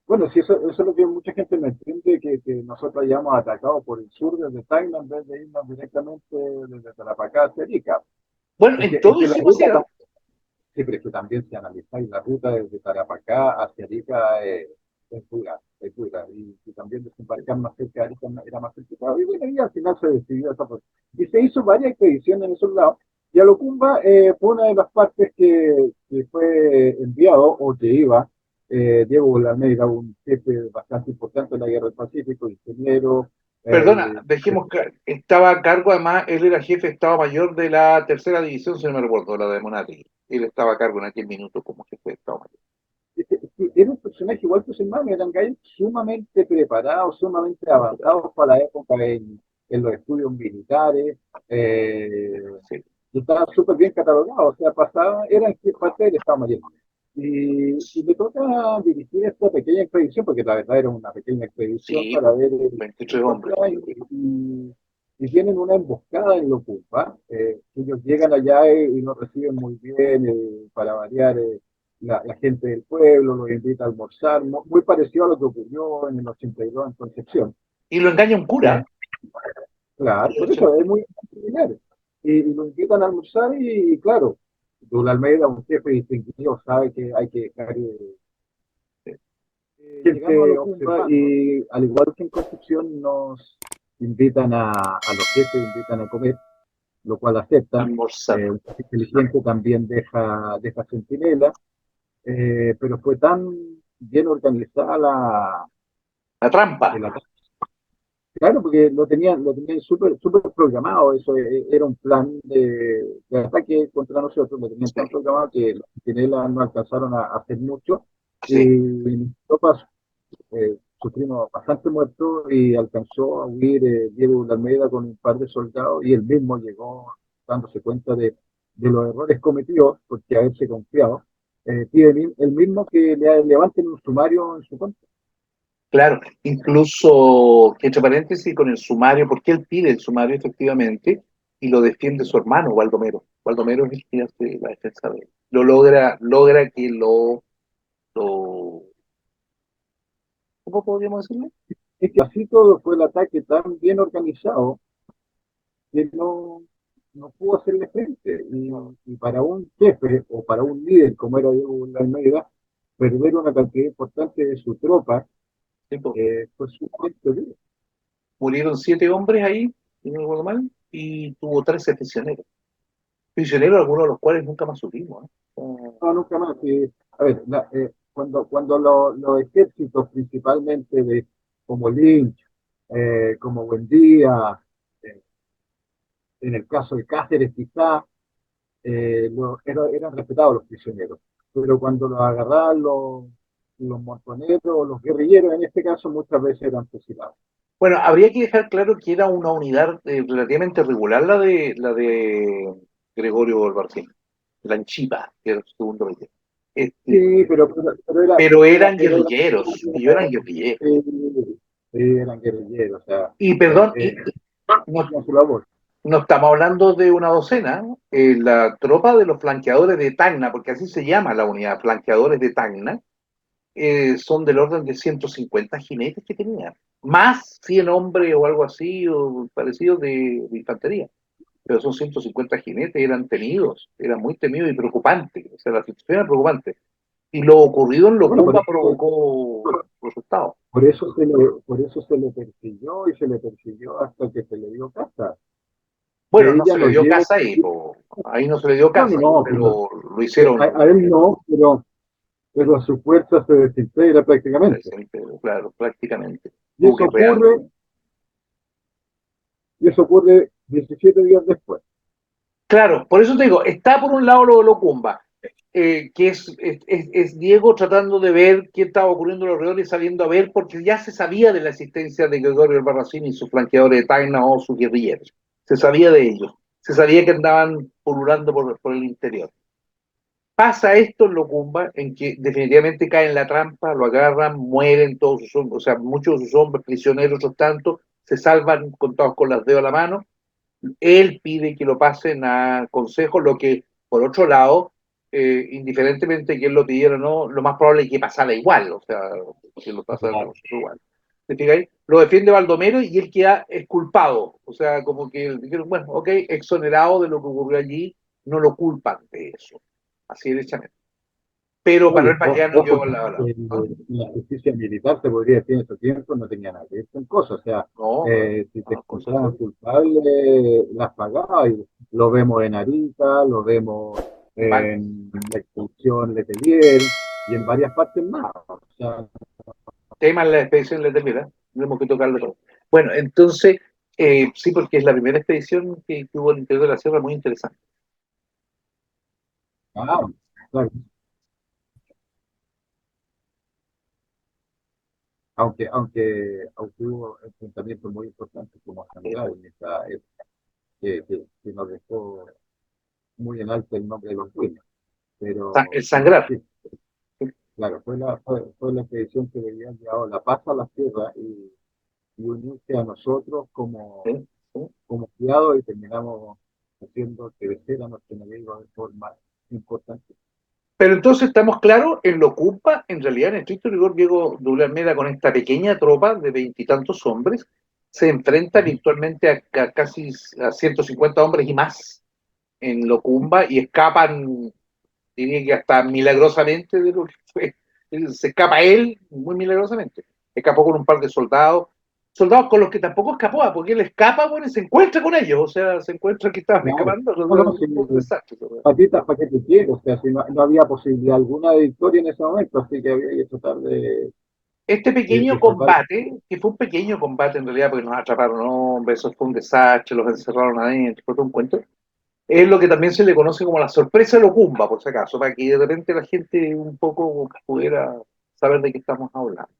[SPEAKER 2] bueno, sí, eso es lo que mucha gente no entiende, que nosotros hayamos atacado por el sur desde Tacna en vez de irnos directamente desde Tarapacá hacia Arica.
[SPEAKER 1] Bueno, en
[SPEAKER 2] Es
[SPEAKER 1] todo
[SPEAKER 2] que la
[SPEAKER 1] hicimos
[SPEAKER 2] ruta,
[SPEAKER 1] así, ¿eh?
[SPEAKER 2] sí, pero es que también si analizáis la ruta desde Tarapacá hacia Arica es dura, y también desembarcar más cerca de Arica era más complicado. Y bueno, y al final se decidió esa cosa. Y se hizo varias expediciones en esos lados. Y Alocumba fue una de las partes que fue enviado o que iba Diego Almeida, un jefe bastante importante en la Guerra del Pacífico, ingeniero.
[SPEAKER 1] Perdona,
[SPEAKER 2] eh,
[SPEAKER 1] dejemos que estaba a cargo, además, él era jefe de Estado Mayor de la tercera división, si no me recuerdo, la de Monati. Él estaba a cargo en aquel minuto como jefe de Estado Mayor.
[SPEAKER 2] Era un personaje igual que su hermano, eran gallos sumamente preparados, sumamente avanzados para la época en los estudios militares,
[SPEAKER 1] Sí.
[SPEAKER 2] y estaban súper bien catalogados, o sea, pasaban, eran parte del Estado Mayor. Y me toca dirigir esta pequeña expedición, porque la verdad era una pequeña expedición
[SPEAKER 1] Sí,
[SPEAKER 2] para
[SPEAKER 1] pues,
[SPEAKER 2] ver
[SPEAKER 1] 23 hombres.
[SPEAKER 2] y tienen una emboscada en Locumba. Ellos llegan allá y nos reciben muy bien, para variar. La gente del pueblo los invita a almorzar, muy parecido a lo que ocurrió en el 82 en Concepción.
[SPEAKER 1] Y lo engaña un
[SPEAKER 2] Eh,
[SPEAKER 1] cura.
[SPEAKER 2] claro, por eso es muy similar. Y lo invitan a almorzar y claro, Dula Almeida, un jefe distinguido, sabe que hay que dejar llegamos a Locumba y al igual que en Concepción nos invitan a los jefes, invitan a comer, lo cual aceptan.
[SPEAKER 1] Almorzar.
[SPEAKER 2] Un jefe inteligente también deja centinela, pero fue tan bien organizada
[SPEAKER 1] La trampa.
[SPEAKER 2] el ataque. Claro, porque lo tenían súper programado, eso era un plan de ataque contra nosotros, lo tenían tan
[SPEAKER 1] Sí,
[SPEAKER 2] programado que los centinelas no alcanzaron a hacer mucho y
[SPEAKER 1] sí.
[SPEAKER 2] mis tropas sufrimos bastante muertos y alcanzó a huir Diego de Almeida con un par de soldados y él mismo llegó dándose cuenta de los errores cometidos porque haberse confiado. Pide él mismo que levanten un sumario en su contra.
[SPEAKER 1] Claro, incluso, entre paréntesis, con el sumario, porque él pide el sumario efectivamente y lo defiende su hermano, Baldomero. Baldomero es el que hace la defensa de él. Logra que lo ¿cómo podríamos decirlo?
[SPEAKER 2] Es que así todo fue el ataque tan bien organizado que no pudo hacerle frente. Y para un jefe o para un líder como era Diego de Almeida, perder una cantidad importante de su tropa
[SPEAKER 1] Tipo,
[SPEAKER 2] fue sumamente duro.
[SPEAKER 1] murieron 7 hombres ahí, si no me acuerdo mal, y tuvo 13 prisioneros. Prisioneros, algunos de los cuales nunca más supimos, ¿eh?
[SPEAKER 2] No, nunca más. A ver, cuando los ejércitos, principalmente como Lynch, como Buendía, eh, en el caso de Cáceres quizá, eran respetados los prisioneros. Pero cuando los agarraban los montoneros, los guerrilleros en este caso, muchas veces eran fusilados.
[SPEAKER 1] Bueno, habría que dejar claro que era una unidad relativamente regular la de Gregorio Barcín, la Anchipa, que era su segundo rey. Este,
[SPEAKER 2] Sí,
[SPEAKER 1] pero eran guerrilleros, y yo eran guerrilleros.
[SPEAKER 2] sí, sí, eran guerrilleros, o sea,
[SPEAKER 1] Y perdón, no,
[SPEAKER 2] hacían su labor.
[SPEAKER 1] no estamos hablando de una docena, ¿no? La tropa de los flanqueadores de Tacna, porque así se llama la unidad, flanqueadores de Tacna, son del orden de 150 jinetes que tenían, más 100 hombres o algo así, o parecido de infantería. Pero son 150 jinetes, eran temidos, eran muy temidos y preocupantes, o sea, la situación era preocupante. Y lo ocurrido en
[SPEAKER 2] Bueno,
[SPEAKER 1] Locumba provocó resultados.
[SPEAKER 2] por eso se le persiguió y se le persiguió hasta que se le dio casa. De
[SPEAKER 1] Bueno,
[SPEAKER 2] ahí
[SPEAKER 1] no
[SPEAKER 2] ya
[SPEAKER 1] se le
[SPEAKER 2] no
[SPEAKER 1] dio
[SPEAKER 2] lleva.
[SPEAKER 1] casa ahí, po. Ahí no se le dio
[SPEAKER 2] No, no,
[SPEAKER 1] casa,
[SPEAKER 2] no, pues no.
[SPEAKER 1] pero lo hicieron,
[SPEAKER 2] A él no, pero a su fuerza se desintegra prácticamente.
[SPEAKER 1] claro, prácticamente.
[SPEAKER 2] Y
[SPEAKER 1] Tuvo que
[SPEAKER 2] eso
[SPEAKER 1] real.
[SPEAKER 2] ocurre, y eso ocurre 17 días después.
[SPEAKER 1] Claro, por eso te digo, está por un lado lo de Locumba, que es Diego tratando de ver qué estaba ocurriendo en los alrededores y saliendo a ver, porque ya se sabía de la existencia de Gregorio Albarracín y sus flanqueadores de Tacna o sus guerrilleros. Se sabía de ellos. Se sabía que andaban pululando por el interior. Pasa esto en Locumba, en que definitivamente cae en la trampa, lo agarran, mueren todos sus hombres, o sea, muchos de sus hombres prisioneros, otros tantos, se salvan contados con las dedos a la mano. Él pide que lo pasen a consejo, lo que, por otro lado, indiferentemente que él lo pidiera o no, lo más probable es que pasara igual, o sea, que lo pasara a
[SPEAKER 2] Claro.
[SPEAKER 1] consejo igual. ¿Te fijáis? Lo defiende Baldomero y él queda exculpado, o sea, como que dijeron, bueno, ok, exonerado de lo que ocurrió allí, no lo culpan de eso, así derechamente. Pero
[SPEAKER 2] Oye,
[SPEAKER 1] Manuel Baqueano quedó
[SPEAKER 2] ojo,
[SPEAKER 1] al lado. ¿No?
[SPEAKER 2] la justicia militar, se podría decir en ese tiempo, no tenía nada que ver con cosas. O sea,
[SPEAKER 1] No, no,
[SPEAKER 2] si te
[SPEAKER 1] no, cosas
[SPEAKER 2] encontraban culpable, las pagaba. Y lo vemos en Arica, lo vemos
[SPEAKER 1] mal.
[SPEAKER 2] en la expulsión Letelier y en varias partes más. O sea,
[SPEAKER 1] Tema en la expedición de Letelier, tenemos que tocarlo todo. Bueno, entonces, sí, porque es la primera expedición que hubo al interior de la sierra, muy interesante.
[SPEAKER 2] ah, claro, aunque hubo enfrentamientos muy importantes como Sangrado en esa época, que nos dejó muy en alto el nombre de los buenos.
[SPEAKER 1] El
[SPEAKER 2] Pero
[SPEAKER 1] sangrar.
[SPEAKER 2] sí, claro, fue la expedición que debía haber llevado la paz a la tierra y unirse a nosotros
[SPEAKER 1] ¿Sí? ¿Sí?
[SPEAKER 2] como aliados y terminamos haciendo crecer a nuestro enemigo de forma importante.
[SPEAKER 1] Pero entonces estamos claros, en lo ocupa, en realidad, en estricto rigor, Diego de Almeida con esta pequeña tropa de veintitantos hombres, se enfrenta
[SPEAKER 2] Ujú.
[SPEAKER 1] virtualmente a casi a 150 hombres y más en Locumba y escapan, diría que hasta milagrosamente de lo que fue. Se escapa él muy milagrosamente. Escapó con un par de soldados, soldados con los que tampoco escapó, porque él escapa, bueno, y se encuentra con ellos, o sea, se encuentra que estaban
[SPEAKER 2] Claro.
[SPEAKER 1] escapando,
[SPEAKER 2] No, no,
[SPEAKER 1] un
[SPEAKER 2] si,
[SPEAKER 1] desastre.
[SPEAKER 2] patitas, ¿para qué te quiero? O sea, si no, no había posibilidad alguna de victoria en ese momento, así que había que tratar
[SPEAKER 1] Este pequeño
[SPEAKER 2] de salvar.
[SPEAKER 1] combate, que fue un pequeño combate en realidad, porque nos atraparon hombres, eso fue un desastre, los encerraron adentro, fue todo un cuento, es lo que también se le conoce como la sorpresa locumba, por si acaso, para que de repente la gente un poco pudiera saber de qué estamos hablando.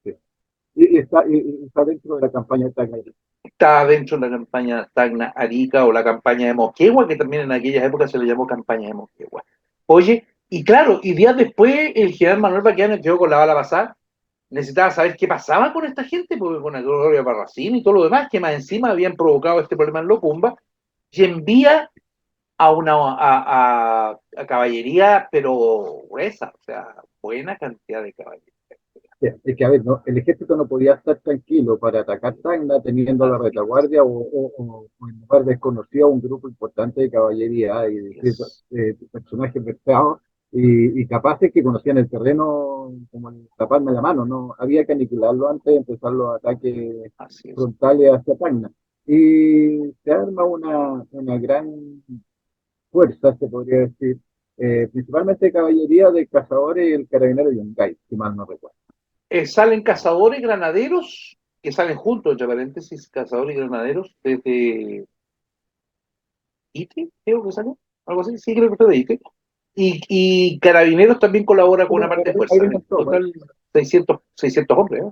[SPEAKER 2] Sí. Y está dentro de la campaña de Tacna.
[SPEAKER 1] Está dentro de la campaña Tacna Arica o la campaña de Moquegua, que también en aquellas épocas se le llamó campaña de Moquegua. Oye, y claro, y días después el general Manuel Baqueano quedó con la bala pasada, necesitaba saber qué pasaba con esta gente, porque con el Gregorio Barracín y todo lo demás, que más encima habían provocado este problema en Locumba, y envía a caballería, pero gruesa, o sea, buena cantidad de caballería.
[SPEAKER 2] Es que, a ver, ¿no? El ejército no podía estar tranquilo para atacar Tacna teniendo la
[SPEAKER 1] Así es,
[SPEAKER 2] retaguardia o en lugar desconocido un grupo importante de caballería y
[SPEAKER 1] es,
[SPEAKER 2] de personajes versados y capaces que conocían el terreno como la palma de la mano. No había que aniquilarlo antes de empezar los ataques
[SPEAKER 1] así es.
[SPEAKER 2] frontales hacia Tacna. Y se arma una gran fuerza, se podría decir, principalmente de caballería de cazadores y el carabinero Yungay, si mal no recuerdo.
[SPEAKER 1] Salen cazadores granaderos, que salen juntos, entre paréntesis, cazadores y granaderos, desde Ique, creo que salió, algo así, sí, creo que fue de Ique. Y Carabineros también colabora con una parte de
[SPEAKER 2] Ahí
[SPEAKER 1] fuerza.
[SPEAKER 2] vienen
[SPEAKER 1] En
[SPEAKER 2] todos.
[SPEAKER 1] total, 600 hombres, ¿eh?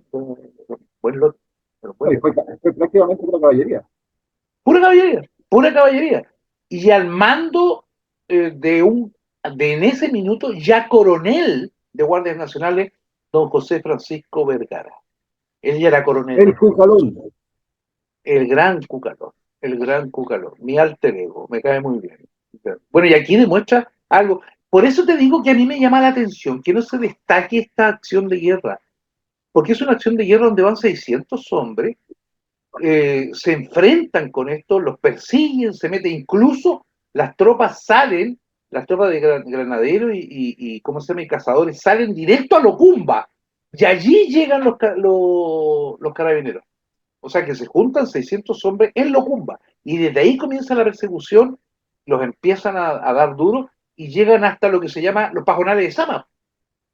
[SPEAKER 1] Buen lote, pero
[SPEAKER 2] Y
[SPEAKER 1] bueno.
[SPEAKER 2] fue prácticamente una caballería.
[SPEAKER 1] Pura caballería, pura caballería. Y al mando de en ese minuto ya coronel de Guardias Nacionales, don José Francisco Vergara. Él ya era coronel,
[SPEAKER 2] El Cucalón.
[SPEAKER 1] el gran Cucalón, el gran Cucalón, mi alter ego, me cae muy bien. Bueno, y aquí demuestra algo. Por eso te digo que a mí me llama la atención que no se destaque esta acción de guerra, porque es una acción de guerra donde van 600 hombres, se enfrentan con esto, los persiguen, se meten, incluso las tropas salen, las tropas de granaderos y ¿cómo se llama? Y cazadores salen directo a Locumba, y allí llegan los carabineros. O sea que se juntan 600 hombres en Locumba, y desde ahí comienza la persecución, los empiezan a dar duro, y llegan hasta lo que se llama los pajonales de Sama,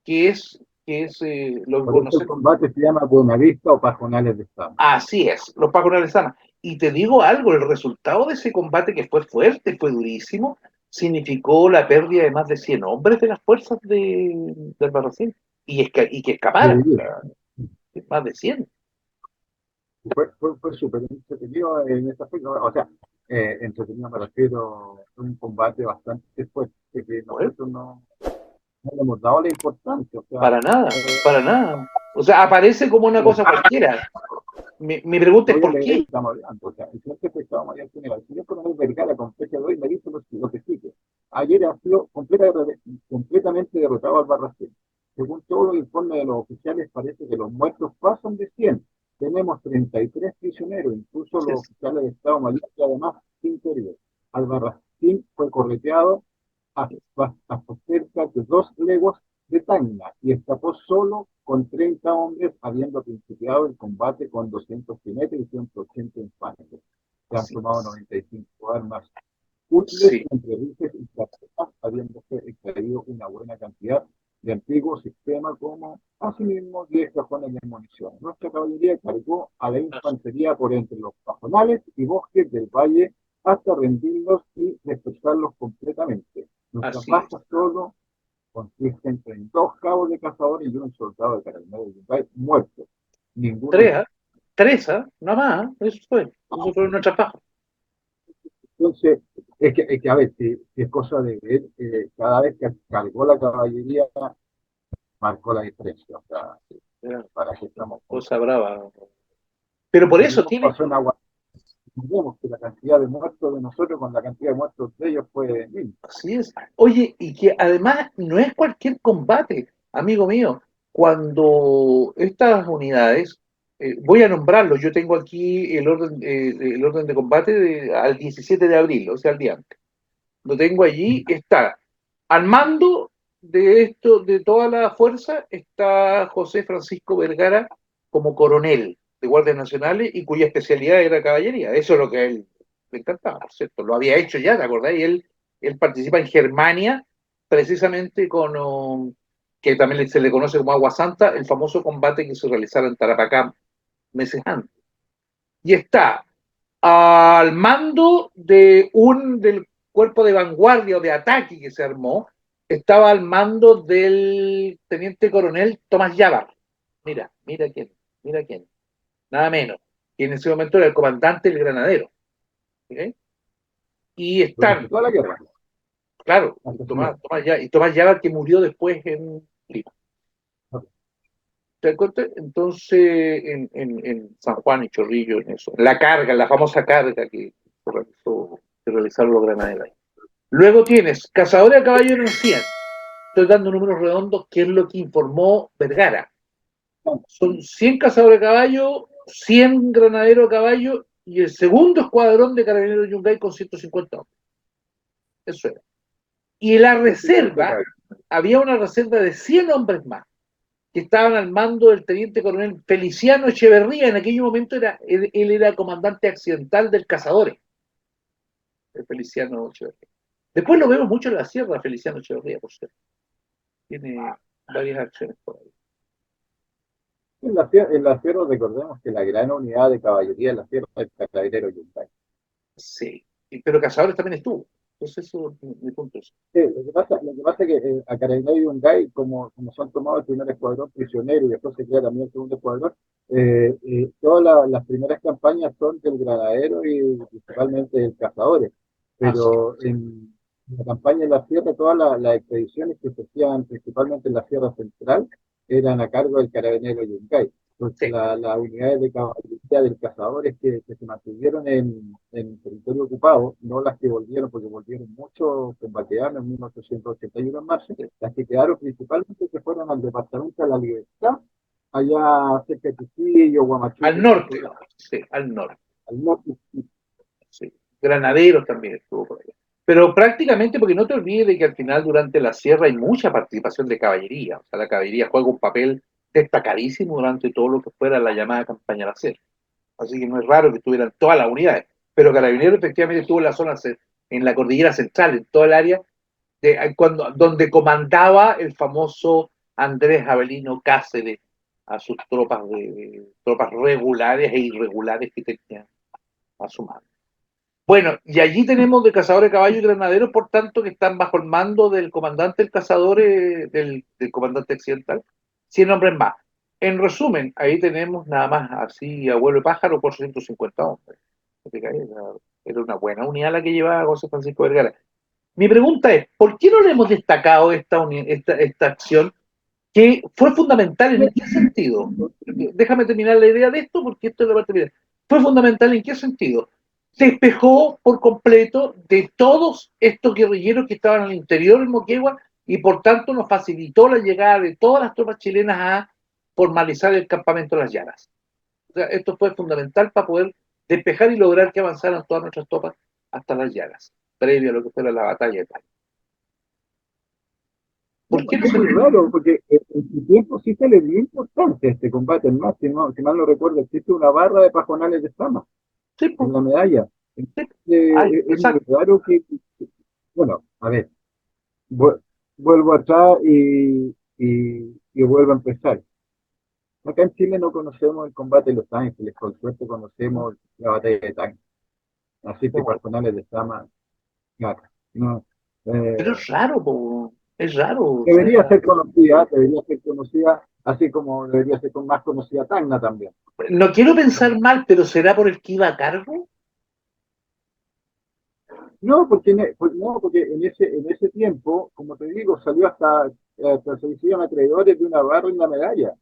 [SPEAKER 1] que es lo que
[SPEAKER 2] Por eso el
[SPEAKER 1] conocemos.
[SPEAKER 2] combate se llama Buenavista o Pajonales de Estado.
[SPEAKER 1] Así es, los pajonales de Sama. Y te digo algo, el resultado de ese combate, que fue fuerte, fue durísimo, significó la pérdida de más de 100 hombres de las fuerzas del Barracín, y que escaparan, o sea, más de 100.
[SPEAKER 2] Fue súper entretenido en esta fecha. O sea, entretenido me refiero a un combate bastante fuerte que
[SPEAKER 1] Bueno,
[SPEAKER 2] nosotros no le hemos dado la importancia. O sea,
[SPEAKER 1] para nada,
[SPEAKER 2] eh,
[SPEAKER 1] para nada. O sea, aparece como una cosa cualquiera. Mi pregunta es
[SPEAKER 2] voy a
[SPEAKER 1] ¿por
[SPEAKER 2] leer lo
[SPEAKER 1] qué?
[SPEAKER 2] que estamos hablando. O sea, el señor jefe de Estado Mayor General, el señor coronel Vergara, con fecha de hoy, me dice lo que sigue. Ayer ha sido completamente derrotado al Barracín. Según todos los informes de los oficiales, parece que los muertos pasan de 100. Tenemos 33 prisioneros, incluso los oficiales de Estado Mayor, y además 5 heridos. Albarracín fue correteado hasta cerca de 2 leguas de Tacna y escapó solo con 30 hombres, habiendo principiado el combate con 200 jinetes y 180 infantes. Se han
[SPEAKER 1] Así
[SPEAKER 2] tomado
[SPEAKER 1] es.
[SPEAKER 2] 95 armas útiles
[SPEAKER 1] Sí,
[SPEAKER 2] entre rifles y carpetas, habiéndose extraído una buena cantidad de antiguos sistemas como asimismo 10 cajones de munición. Nuestra caballería cargó a la infantería por entre los pajonales y bosques del valle hasta rendirlos y dispersarlos completamente. Nuestras
[SPEAKER 1] así es.
[SPEAKER 2] bajas solo consisten en 2 cabos de cazadores y un soldado de carabineros de Yungay muertos. Ninguno
[SPEAKER 1] Tres,
[SPEAKER 2] herido.
[SPEAKER 1] ¿ah? Tres, ¿ah? Nada más, ¿ah? Eso fue. Eso fue nuestra paja.
[SPEAKER 2] Entonces, es que a ver, si es cosa de ver, cada vez que cargó la caballería, marcó la diferencia. O sea,
[SPEAKER 1] Era
[SPEAKER 2] para que estamos con
[SPEAKER 1] cosa brava. Pero por
[SPEAKER 2] lo
[SPEAKER 1] eso
[SPEAKER 2] mismo
[SPEAKER 1] tiene,
[SPEAKER 2] pasó en Agua. Vemos que la cantidad de muertos de nosotros con la cantidad de muertos de ellos fue mil.
[SPEAKER 1] así es. Oye, y que además no es cualquier combate, amigo mío. Cuando estas unidades, voy a nombrarlos, yo tengo aquí el orden de combate al 17 de abril, o sea, al día antes. Lo tengo allí, está al mando de esto, de toda la fuerza, está José Francisco Vergara como coronel de Guardias Nacionales y cuya especialidad era caballería. Eso es lo que a él le encantaba, por cierto. Lo había hecho ya, ¿te acordás? Y él participa en Germania, precisamente con, que también se le conoce como Agua Santa, el famoso combate que se realizara en Tarapacá meses antes. Y está al mando del cuerpo de vanguardia o de ataque que se armó, estaba al mando del teniente coronel Tomás Llavar. Mira quién, nada menos, que en ese momento era el comandante del granadero. ¿Okay? Y
[SPEAKER 2] Durante
[SPEAKER 1] están,
[SPEAKER 2] toda la guerra.
[SPEAKER 1] claro,
[SPEAKER 2] Hasta su muerte.
[SPEAKER 1] Y Tomás Llavar que murió después en Lima. ¿Te das cuenta? Entonces, en San Juan y Chorrillo, en eso, la carga, la famosa carga que realizaron los granaderos. Luego tienes Cazadores a caballo en 100. Estoy dando números redondos, que es lo que informó Vergara. Son 100 cazadores a caballo, 100 granaderos a caballo y el segundo escuadrón de carabineros de Yungay con 150 hombres. Eso era. Y la reserva, había una reserva de 100 hombres más, que estaban al mando del teniente coronel Feliciano Echeverría. En aquel momento él era comandante accidental del Cazadores, el Feliciano Echeverría. Después lo vemos mucho en la sierra, Feliciano Echeverría, por cierto. Tiene varias acciones por ahí.
[SPEAKER 2] En la sierra recordemos que la gran unidad de caballería en la sierra es el carabinero Yungay.
[SPEAKER 1] Sí, pero Cazadores también estuvo. Entonces, eso, mi punto es.
[SPEAKER 2] Sí, lo que pasa es que a Carabinero y Yungay, como se han tomado el primer escuadrón prisionero y después se crea también el segundo escuadrón, todas las primeras campañas son del granadero y principalmente del cazadores.
[SPEAKER 1] Así
[SPEAKER 2] Pero
[SPEAKER 1] es.
[SPEAKER 2] la campaña en la sierra, todas las expediciones que se hacían principalmente en la Sierra Central eran a cargo del carabinero Yungay, porque
[SPEAKER 1] Sí,
[SPEAKER 2] las unidades de caballería de cazadores que se mantuvieron en territorio ocupado, no las que volvieron, porque volvieron muchos combateanos en 1881 en marzo,
[SPEAKER 1] sí.
[SPEAKER 2] las que quedaron principalmente que fueron al departamento de la Libertad, allá cerca de Trujillo,
[SPEAKER 1] Al
[SPEAKER 2] Huamachuco,
[SPEAKER 1] norte, sí, al norte.
[SPEAKER 2] al norte.
[SPEAKER 1] Sí. Granaderos también estuvo por allá. Pero prácticamente, porque no te olvides de que al final durante la sierra hay mucha participación de caballería. O sea, la caballería juega un papel destacadísimo durante todo lo que fuera la llamada campaña de la sierra. Así que no es raro que estuvieran todas las unidades. Pero Carabineros efectivamente estuvo en la zona, en la cordillera central, en toda el área, donde comandaba el famoso Andrés Avelino Cáceres a sus tropas, tropas regulares e irregulares que tenían a su mano. Bueno, y allí tenemos de cazadores de caballos y granaderos, por tanto, que están bajo el mando del comandante del cazador, del comandante occidental, 100 hombres más. En resumen, ahí tenemos nada más así, abuelo de pájaro, por 150 hombres. Era una buena unidad la que llevaba José Francisco Vergara. Mi pregunta es, ¿por qué no le hemos destacado esta acción que fue fundamental? ¿En qué sentido? Déjame terminar la idea de esto porque esto es la parte final. ¿Fue fundamental en qué sentido? Se despejó por completo de todos estos guerrilleros que estaban al interior del Moquegua y por tanto nos facilitó la llegada de todas las tropas chilenas a formalizar el campamento de las Llanas. O sea, esto fue fundamental para poder despejar y lograr que avanzaran todas nuestras tropas hasta las Llanas, previo a lo que fuera la batalla de Tal. ¿Por qué no
[SPEAKER 2] Es
[SPEAKER 1] se
[SPEAKER 2] muy
[SPEAKER 1] le...
[SPEAKER 2] raro, porque en su tiempo sí se le dio importancia a este combate. Es más, si mal no recuerdo, existe una barra de pajonales de fama
[SPEAKER 1] Sí,
[SPEAKER 2] en
[SPEAKER 1] pues,
[SPEAKER 2] la medalla. Entonces,
[SPEAKER 1] sí. Ay,
[SPEAKER 2] es muy
[SPEAKER 1] exacto.
[SPEAKER 2] raro bueno, a ver, vu- vuelvo atrás y vuelvo a empezar. Acá en Chile no conocemos el combate de Los Ángeles, por suerte conocemos la batalla de Tacna. Así que pajonales de fama, claro. No,
[SPEAKER 1] Pero
[SPEAKER 2] eh,
[SPEAKER 1] es raro, o sea,
[SPEAKER 2] debería ser conocida, así como debería ser más conocida Tacna también.
[SPEAKER 1] no quiero pensar mal, pero ¿será por el que iba a cargo?
[SPEAKER 2] No, no, porque en ese tiempo, como te digo, salió hasta se hicieron acreedores de una barra y una medalla.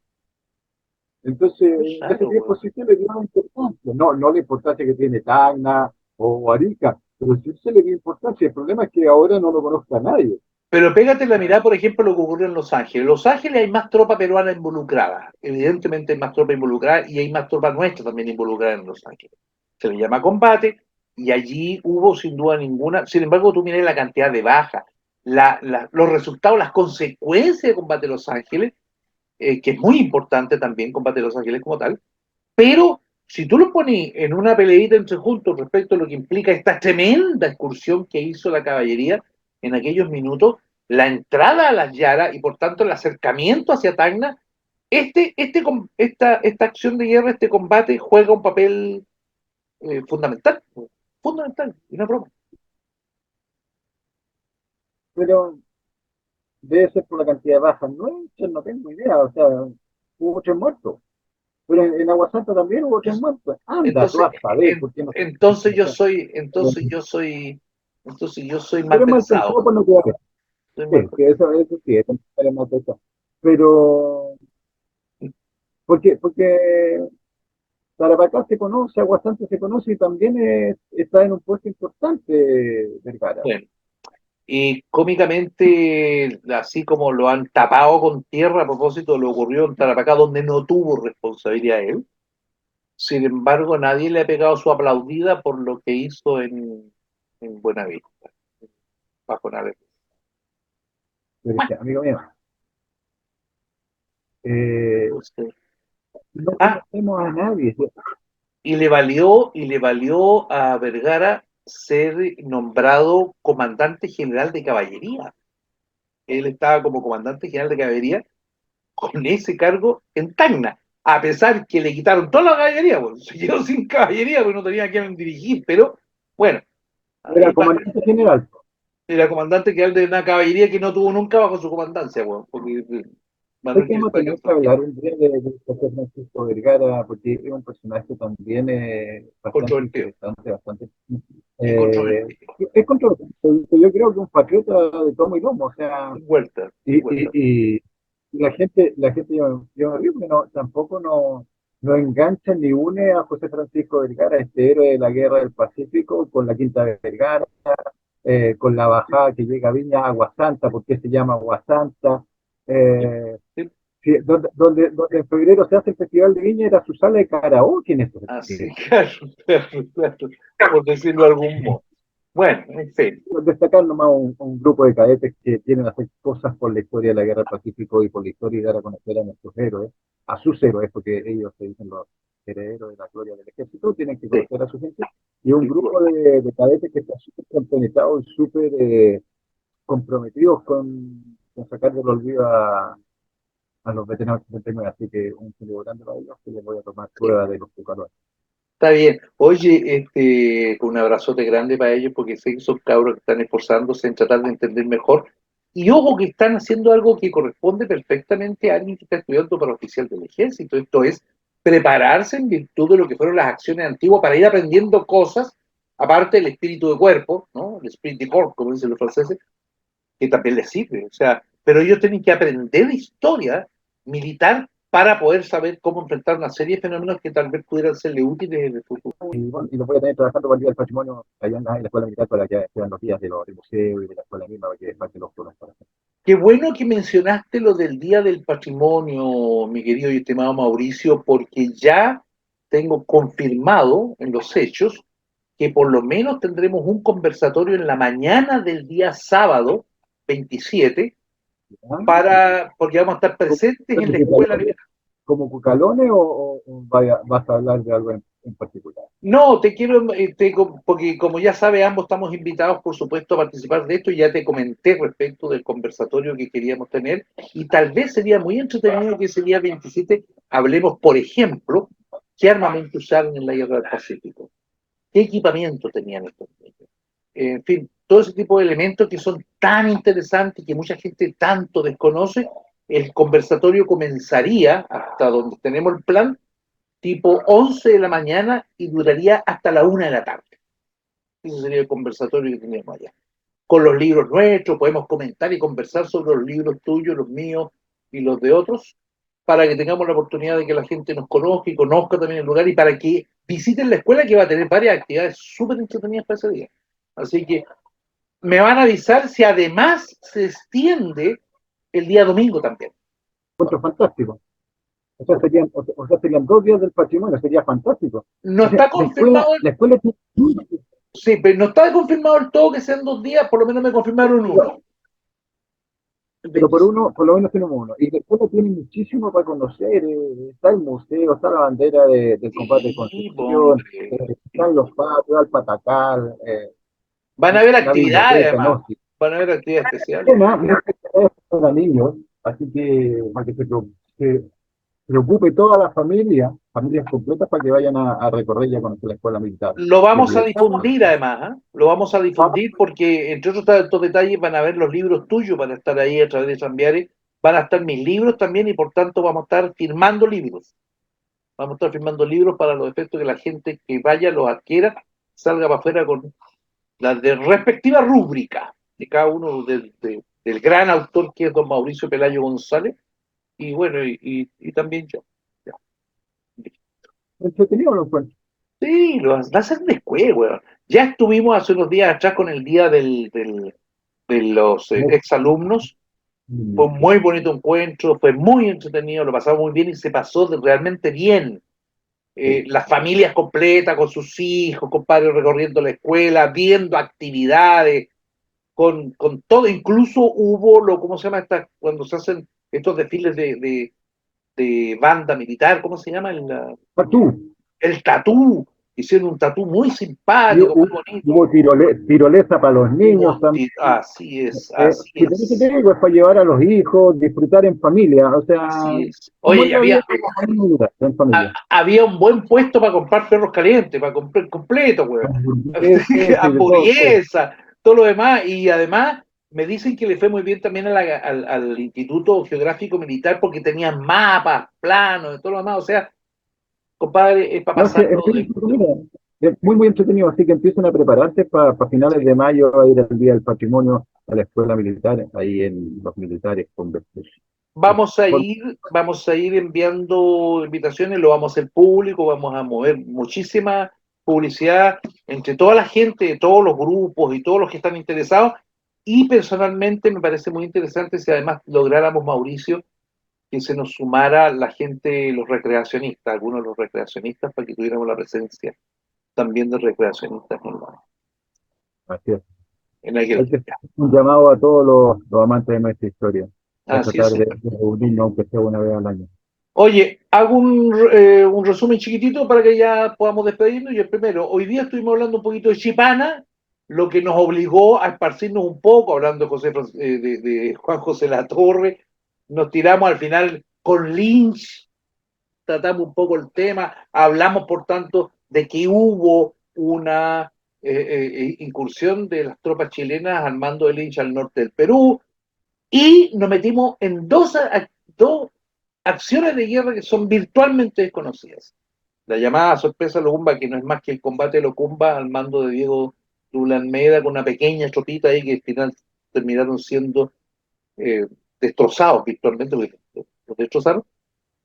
[SPEAKER 2] Entonces,
[SPEAKER 1] Es
[SPEAKER 2] en ese
[SPEAKER 1] raro,
[SPEAKER 2] tiempo
[SPEAKER 1] weón.
[SPEAKER 2] sí se le dio importancia. No, no la importancia que tiene Tacna o Arica, pero sí se le dio importancia. El problema es que ahora no lo conozca nadie.
[SPEAKER 1] Pero pégate la mirada, por ejemplo, lo que ocurrió en Los Ángeles. En Los Ángeles hay más tropa peruana involucrada. Evidentemente hay más tropa involucrada y hay más tropas nuestras también involucradas en Los Ángeles. Se le llama combate y allí hubo sin duda ninguna. Sin embargo, tú miras la cantidad de bajas, los resultados, las consecuencias de combate en Los Ángeles, que es muy importante también combate en Los Ángeles como tal. Pero si tú lo pones en una peleita entre juntos respecto a lo que implica esta tremenda excursión que hizo la caballería en aquellos minutos, la entrada a las Yaras y por tanto el acercamiento hacia Tacna, esta acción de guerra, este combate juega un papel fundamental, fundamental, y no es broma.
[SPEAKER 2] Pero debe ser por la cantidad de bajas. No, yo no tengo idea. O sea, hubo 3 muertos. Pero en Agua Santa también hubo 3 muertos. Anda, tú
[SPEAKER 1] Entonces,
[SPEAKER 2] vas a saber por qué no se...
[SPEAKER 1] entonces yo soy, entonces yo soy mal
[SPEAKER 2] Pero mal pensado
[SPEAKER 1] pensado,
[SPEAKER 2] por no quedar.
[SPEAKER 1] soy
[SPEAKER 2] Sí,
[SPEAKER 1] mal
[SPEAKER 2] sí,
[SPEAKER 1] pensado.
[SPEAKER 2] eso sí, eso es mal pensado. Pero, porque Tarapacá se conoce, Agua Santa se conoce y también está en un puesto importante, Vergara.
[SPEAKER 1] Bueno, y cómicamente, así como lo han tapado con tierra a propósito de lo ocurrido en Tarapacá, donde no tuvo responsabilidad él. Sin embargo, nadie le ha pegado su aplaudida por lo que hizo en Buenavista, bajo Nave.
[SPEAKER 2] Yo
[SPEAKER 1] Bueno,
[SPEAKER 2] dije, amigo mío, eh,
[SPEAKER 1] usted.
[SPEAKER 2] no
[SPEAKER 1] Ah,
[SPEAKER 2] conocemos a nadie.
[SPEAKER 1] y le valió a Vergara ser nombrado comandante general de caballería. Él estaba como comandante general de caballería con ese cargo en Tacna, a pesar que le quitaron toda la caballería, pues, se quedó sin caballería, pues no tenía a quién dirigir, pero bueno,
[SPEAKER 2] Era
[SPEAKER 1] ahí
[SPEAKER 2] comandante general.
[SPEAKER 1] era comandante general de una caballería que no tuvo nunca bajo su comandancia, pues, porque Manuel
[SPEAKER 2] Este
[SPEAKER 1] Gil
[SPEAKER 2] tema
[SPEAKER 1] Bayo
[SPEAKER 2] tenemos que
[SPEAKER 1] Trujillo,
[SPEAKER 2] hablar un día de José Francisco Vergara, porque es un personaje también bastante
[SPEAKER 1] controvertido
[SPEAKER 2] interesante, bastante...
[SPEAKER 1] y
[SPEAKER 2] eh,
[SPEAKER 1] controvertido.
[SPEAKER 2] es controversial. Yo creo que un patriota de tomo y lomo, o sea,
[SPEAKER 1] Vuelta,
[SPEAKER 2] y, y,
[SPEAKER 1] vuelta.
[SPEAKER 2] y la gente yo me río, porque tampoco no engancha ni une a José Francisco Vergara, este héroe de la Guerra del Pacífico, con la Quinta Vergara, con la bajada que llega a Viña, Agua Santa, porque se llama Agua Santa.
[SPEAKER 1] Sí,
[SPEAKER 2] Eh,
[SPEAKER 1] sí.
[SPEAKER 2] sí, donde en febrero se hace el Festival de Viña, era su sala de karaoke en estos
[SPEAKER 1] Así,
[SPEAKER 2] días.
[SPEAKER 1] claro, claro, claro, por decirlo de algún modo. Bueno, en fin,
[SPEAKER 2] Destacar nomás un grupo de cadetes que tienen que hacer cosas por la historia de la Guerra del Pacífico y por la historia y dar a conocer a nuestros héroes, a sus héroes, porque ellos se dicen los herederos de la gloria del ejército, tienen que
[SPEAKER 1] sí,
[SPEAKER 2] conocer a su gente, y un
[SPEAKER 1] sin duda.
[SPEAKER 2] grupo de cadetes que están súper compenetrados y súper comprometidos con sacar del olvido a los veteranos del 79, así que un saludo grande para ellos, que les voy a tomar
[SPEAKER 1] Sí.
[SPEAKER 2] prueba de los jugadores.
[SPEAKER 1] Está bien. Oye, un abrazote grande para ellos porque sé que son cabros que están esforzándose en tratar de entender mejor. Y ojo que están haciendo algo que corresponde perfectamente a alguien que está estudiando para oficial del ejército. Esto es prepararse en virtud de lo que fueron las acciones antiguas para ir aprendiendo cosas, aparte del espíritu de cuerpo, ¿no? El espíritu de corps, como dicen los franceses, que también les sirve. O sea, pero ellos tienen que aprender historia militar para poder saber cómo enfrentar una serie de fenómenos que tal vez pudieran serle útiles en el futuro.
[SPEAKER 2] Y, bueno, y los voy a tener trabajando para el Día del Patrimonio allá en la Escuela Militar para que sean los días del museo y de la escuela misma, para que para que los conozcan.
[SPEAKER 1] Qué bueno que mencionaste lo del Día del Patrimonio, mi querido y estimado Mauricio, porque ya tengo confirmado en los hechos que por lo menos tendremos un conversatorio en la mañana del día sábado 27 porque vamos a estar presentes en la escuela.
[SPEAKER 2] ¿Como Cucalones o vas a hablar de algo en particular?
[SPEAKER 1] No, te quiero, porque como ya sabe, ambos estamos invitados, por supuesto, a participar de esto y ya te comenté respecto del conversatorio que queríamos tener y tal vez sería muy entretenido que ese día 27 hablemos, por ejemplo, qué armamento usaron en la Guerra del Pacífico, qué equipamiento tenían estos niños. En fin, todo ese tipo de elementos que son tan interesantes y que mucha gente tanto desconoce, el conversatorio comenzaría, hasta donde tenemos el plan, tipo 11 de la mañana y duraría hasta la 1 de la tarde. Ese sería el conversatorio que teníamos allá. Con los libros nuestros, podemos comentar y conversar sobre los libros tuyos, los míos y los de otros, para que tengamos la oportunidad de que la gente nos conozca y conozca también el lugar y para que visiten la escuela que va a tener varias actividades súper entretenidas para ese día. Así que me van a avisar si además se extiende el día domingo también.
[SPEAKER 2] Encuentro fantástico. O sea, serían 2 días del patrimonio, sería fantástico.
[SPEAKER 1] No
[SPEAKER 2] O sea,
[SPEAKER 1] está confirmado,
[SPEAKER 2] la escuela
[SPEAKER 1] sí, pero no está confirmado el todo que sean 2 días, por lo menos me confirmaron uno. El
[SPEAKER 2] pero
[SPEAKER 1] 27.
[SPEAKER 2] por lo menos tenemos uno. Y la escuela tiene muchísimo para conocer. Está el museo, está la bandera del combate de
[SPEAKER 1] Sí,
[SPEAKER 2] Concepción,
[SPEAKER 1] hombre.
[SPEAKER 2] están los patios, el Patacal,
[SPEAKER 1] Van a haber
[SPEAKER 2] la
[SPEAKER 1] actividades
[SPEAKER 2] biblioteca,
[SPEAKER 1] además,
[SPEAKER 2] ¿no? Sí.
[SPEAKER 1] van a haber actividades especiales.
[SPEAKER 2] Además, es para niños, así que para que se preocupe toda la familia, familias completas, para que vayan a recorrer y a conocer la escuela militar.
[SPEAKER 1] Lo vamos a
[SPEAKER 2] Desde,
[SPEAKER 1] difundir además, ¿eh? Lo vamos a difundir porque entre otros estos detalles van a ver los libros tuyos, van a estar ahí a través de Zambiare, van a estar mis libros también y por tanto vamos a estar firmando libros. Vamos a estar firmando libros para los efectos que la gente que vaya los adquiera, salga para afuera con la respectiva rúbrica de cada uno del gran autor que es don Mauricio Pelayo González y bueno, y también yo. Ya.
[SPEAKER 2] entretenido lo encuentro.
[SPEAKER 1] Sí, lo va a hacer después, weón. Ya estuvimos hace unos días atrás con el día de los exalumnos. Fue un muy bonito encuentro, fue muy entretenido, lo pasamos muy bien y se pasó realmente bien. Las familias completas con sus hijos, compadres recorriendo la escuela, viendo actividades, con todo. Incluso hubo ¿cómo se llama cuando se hacen estos desfiles de banda militar? ¿Cómo se llama?
[SPEAKER 2] Tú,
[SPEAKER 1] El tatú. Hicieron un tatú muy
[SPEAKER 2] y
[SPEAKER 1] simpático, muy bonito.
[SPEAKER 2] hubo tirolesa para los niños también.
[SPEAKER 1] Así es, así
[SPEAKER 2] Si te dice, te
[SPEAKER 1] es,
[SPEAKER 2] digo, es para llevar a los hijos, disfrutar en familia, o sea,
[SPEAKER 1] así es.
[SPEAKER 2] como
[SPEAKER 1] Oye,
[SPEAKER 2] es la vida de la familia, en familia.
[SPEAKER 1] había un buen puesto para comprar perros calientes, para comprar completo, weón.
[SPEAKER 2] Hamburguesas y de todo.
[SPEAKER 1] Hamburguesa, todo lo demás, y además Me dicen que le fue muy bien también al Instituto Geográfico Militar porque tenían mapas, planos, de todo lo demás. O sea, compadre, es para
[SPEAKER 2] No, sí,
[SPEAKER 1] pasarlo de...
[SPEAKER 2] mira, es muy, muy entretenido, así que empiezan a prepararse para finales de mayo a ir al Día del Patrimonio a la Escuela Militar, ahí en los militares con
[SPEAKER 1] Vamos a ir enviando invitaciones, lo vamos a hacer público, vamos a mover muchísima publicidad entre toda la gente, todos los grupos y todos los que están interesados. Y personalmente me parece muy interesante si además lográramos, Mauricio, que se nos sumara la gente, los recreacionistas, algunos de los recreacionistas, para que tuviéramos la presencia también de recreacionistas
[SPEAKER 2] Así es.
[SPEAKER 1] en aquel
[SPEAKER 2] Hay que
[SPEAKER 1] día.
[SPEAKER 2] hacer un llamado a todos los amantes de nuestra historia, a
[SPEAKER 1] Así es,
[SPEAKER 2] tratar de
[SPEAKER 1] señor.
[SPEAKER 2] reunirnos, aunque sea una vez al año.
[SPEAKER 1] Oye, hago un resumen chiquitito para que ya podamos despedirnos. Y el primero, hoy día estuvimos hablando un poquito de Chipana, lo que nos obligó a esparcirnos un poco, hablando de, de Juan José Latorre. Nos tiramos al final con Lynch, tratamos un poco el tema, hablamos por tanto de que hubo una incursión de las tropas chilenas al mando de Lynch al norte del Perú, y nos metimos en dos acciones de guerra que son virtualmente desconocidas. La llamada sorpresa Locumba, que no es más que el combate de Locumba al mando de Diego Dulanmeda, con una pequeña tropita ahí que al final terminaron siendo eh, destrozados virtualmente, porque los destrozaron.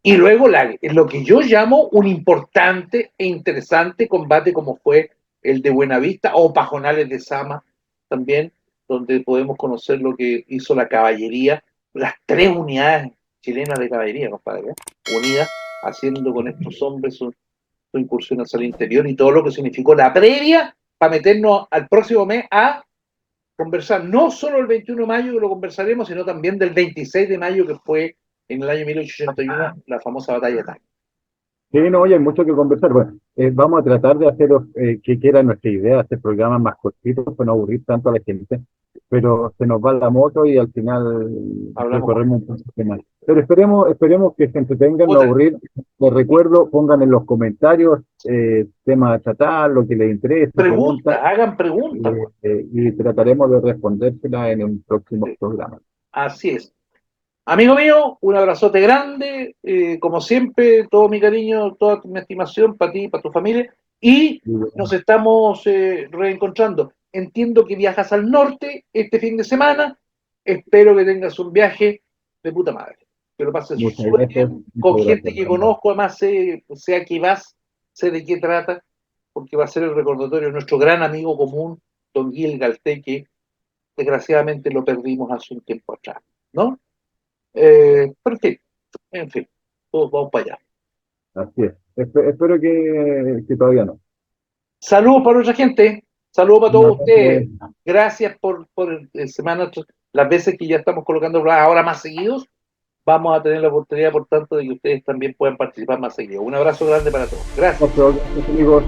[SPEAKER 1] Y luego lo que yo llamo un importante e interesante combate como fue el de Buenavista o Pajonales de Sama también, donde podemos conocer lo que hizo la caballería, las tres unidades chilenas de caballería, compadre, unidas, haciendo con estos hombres su incursión hacia el interior y todo lo que significó la previa para meternos al próximo mes a conversar, no solo el 21 de mayo, que lo conversaremos, sino también del 26 de mayo, que fue en el año 1881 la famosa batalla de Tac.
[SPEAKER 2] Sí, no, oye, hay mucho que conversar. Bueno, vamos a tratar de hacer que quiera nuestra idea, hacer programas más cortitos para no aburrir tanto a la gente, pero se nos va la moto y al final
[SPEAKER 1] Hablamos con...
[SPEAKER 2] recorremos un poco más. Pero esperemos que se entretengan, no
[SPEAKER 1] Otra,
[SPEAKER 2] aburrir. Les recuerdo, pongan en los comentarios temas a tratar, lo que les interese, preguntas,
[SPEAKER 1] preguntas, hagan preguntas.
[SPEAKER 2] y trataremos de respondérselas en un próximo
[SPEAKER 1] Sí,
[SPEAKER 2] programa.
[SPEAKER 1] así es. Amigo mío, un abrazote grande, como siempre, todo mi cariño, toda mi estimación para ti, para tu familia, y
[SPEAKER 2] Y
[SPEAKER 1] nos
[SPEAKER 2] bueno,
[SPEAKER 1] estamos reencontrando. Entiendo que viajas al norte este fin de semana, espero que tengas un viaje de puta madre, que lo pases
[SPEAKER 2] muchas
[SPEAKER 1] súper
[SPEAKER 2] gracias,
[SPEAKER 1] bien, con
[SPEAKER 2] muchas
[SPEAKER 1] gente
[SPEAKER 2] gracias.
[SPEAKER 1] que conozco, además sé a qué vas, sé de qué trata, porque va a ser el recordatorio de nuestro gran amigo común, don Gil Galté, que desgraciadamente lo perdimos hace un tiempo atrás, ¿no? Pero en fin, todos vamos para allá.
[SPEAKER 2] Así es. Espero que todavía no.
[SPEAKER 1] Saludos para nuestra gente, saludos para
[SPEAKER 2] Un
[SPEAKER 1] todos
[SPEAKER 2] abrazo.
[SPEAKER 1] ustedes. Gracias por semana, las veces que ya estamos colocando ahora más seguidos. Vamos a tener la oportunidad, por tanto, de que ustedes también puedan participar más seguido. Un abrazo grande para todos. Gracias.
[SPEAKER 2] Gracias, amigos.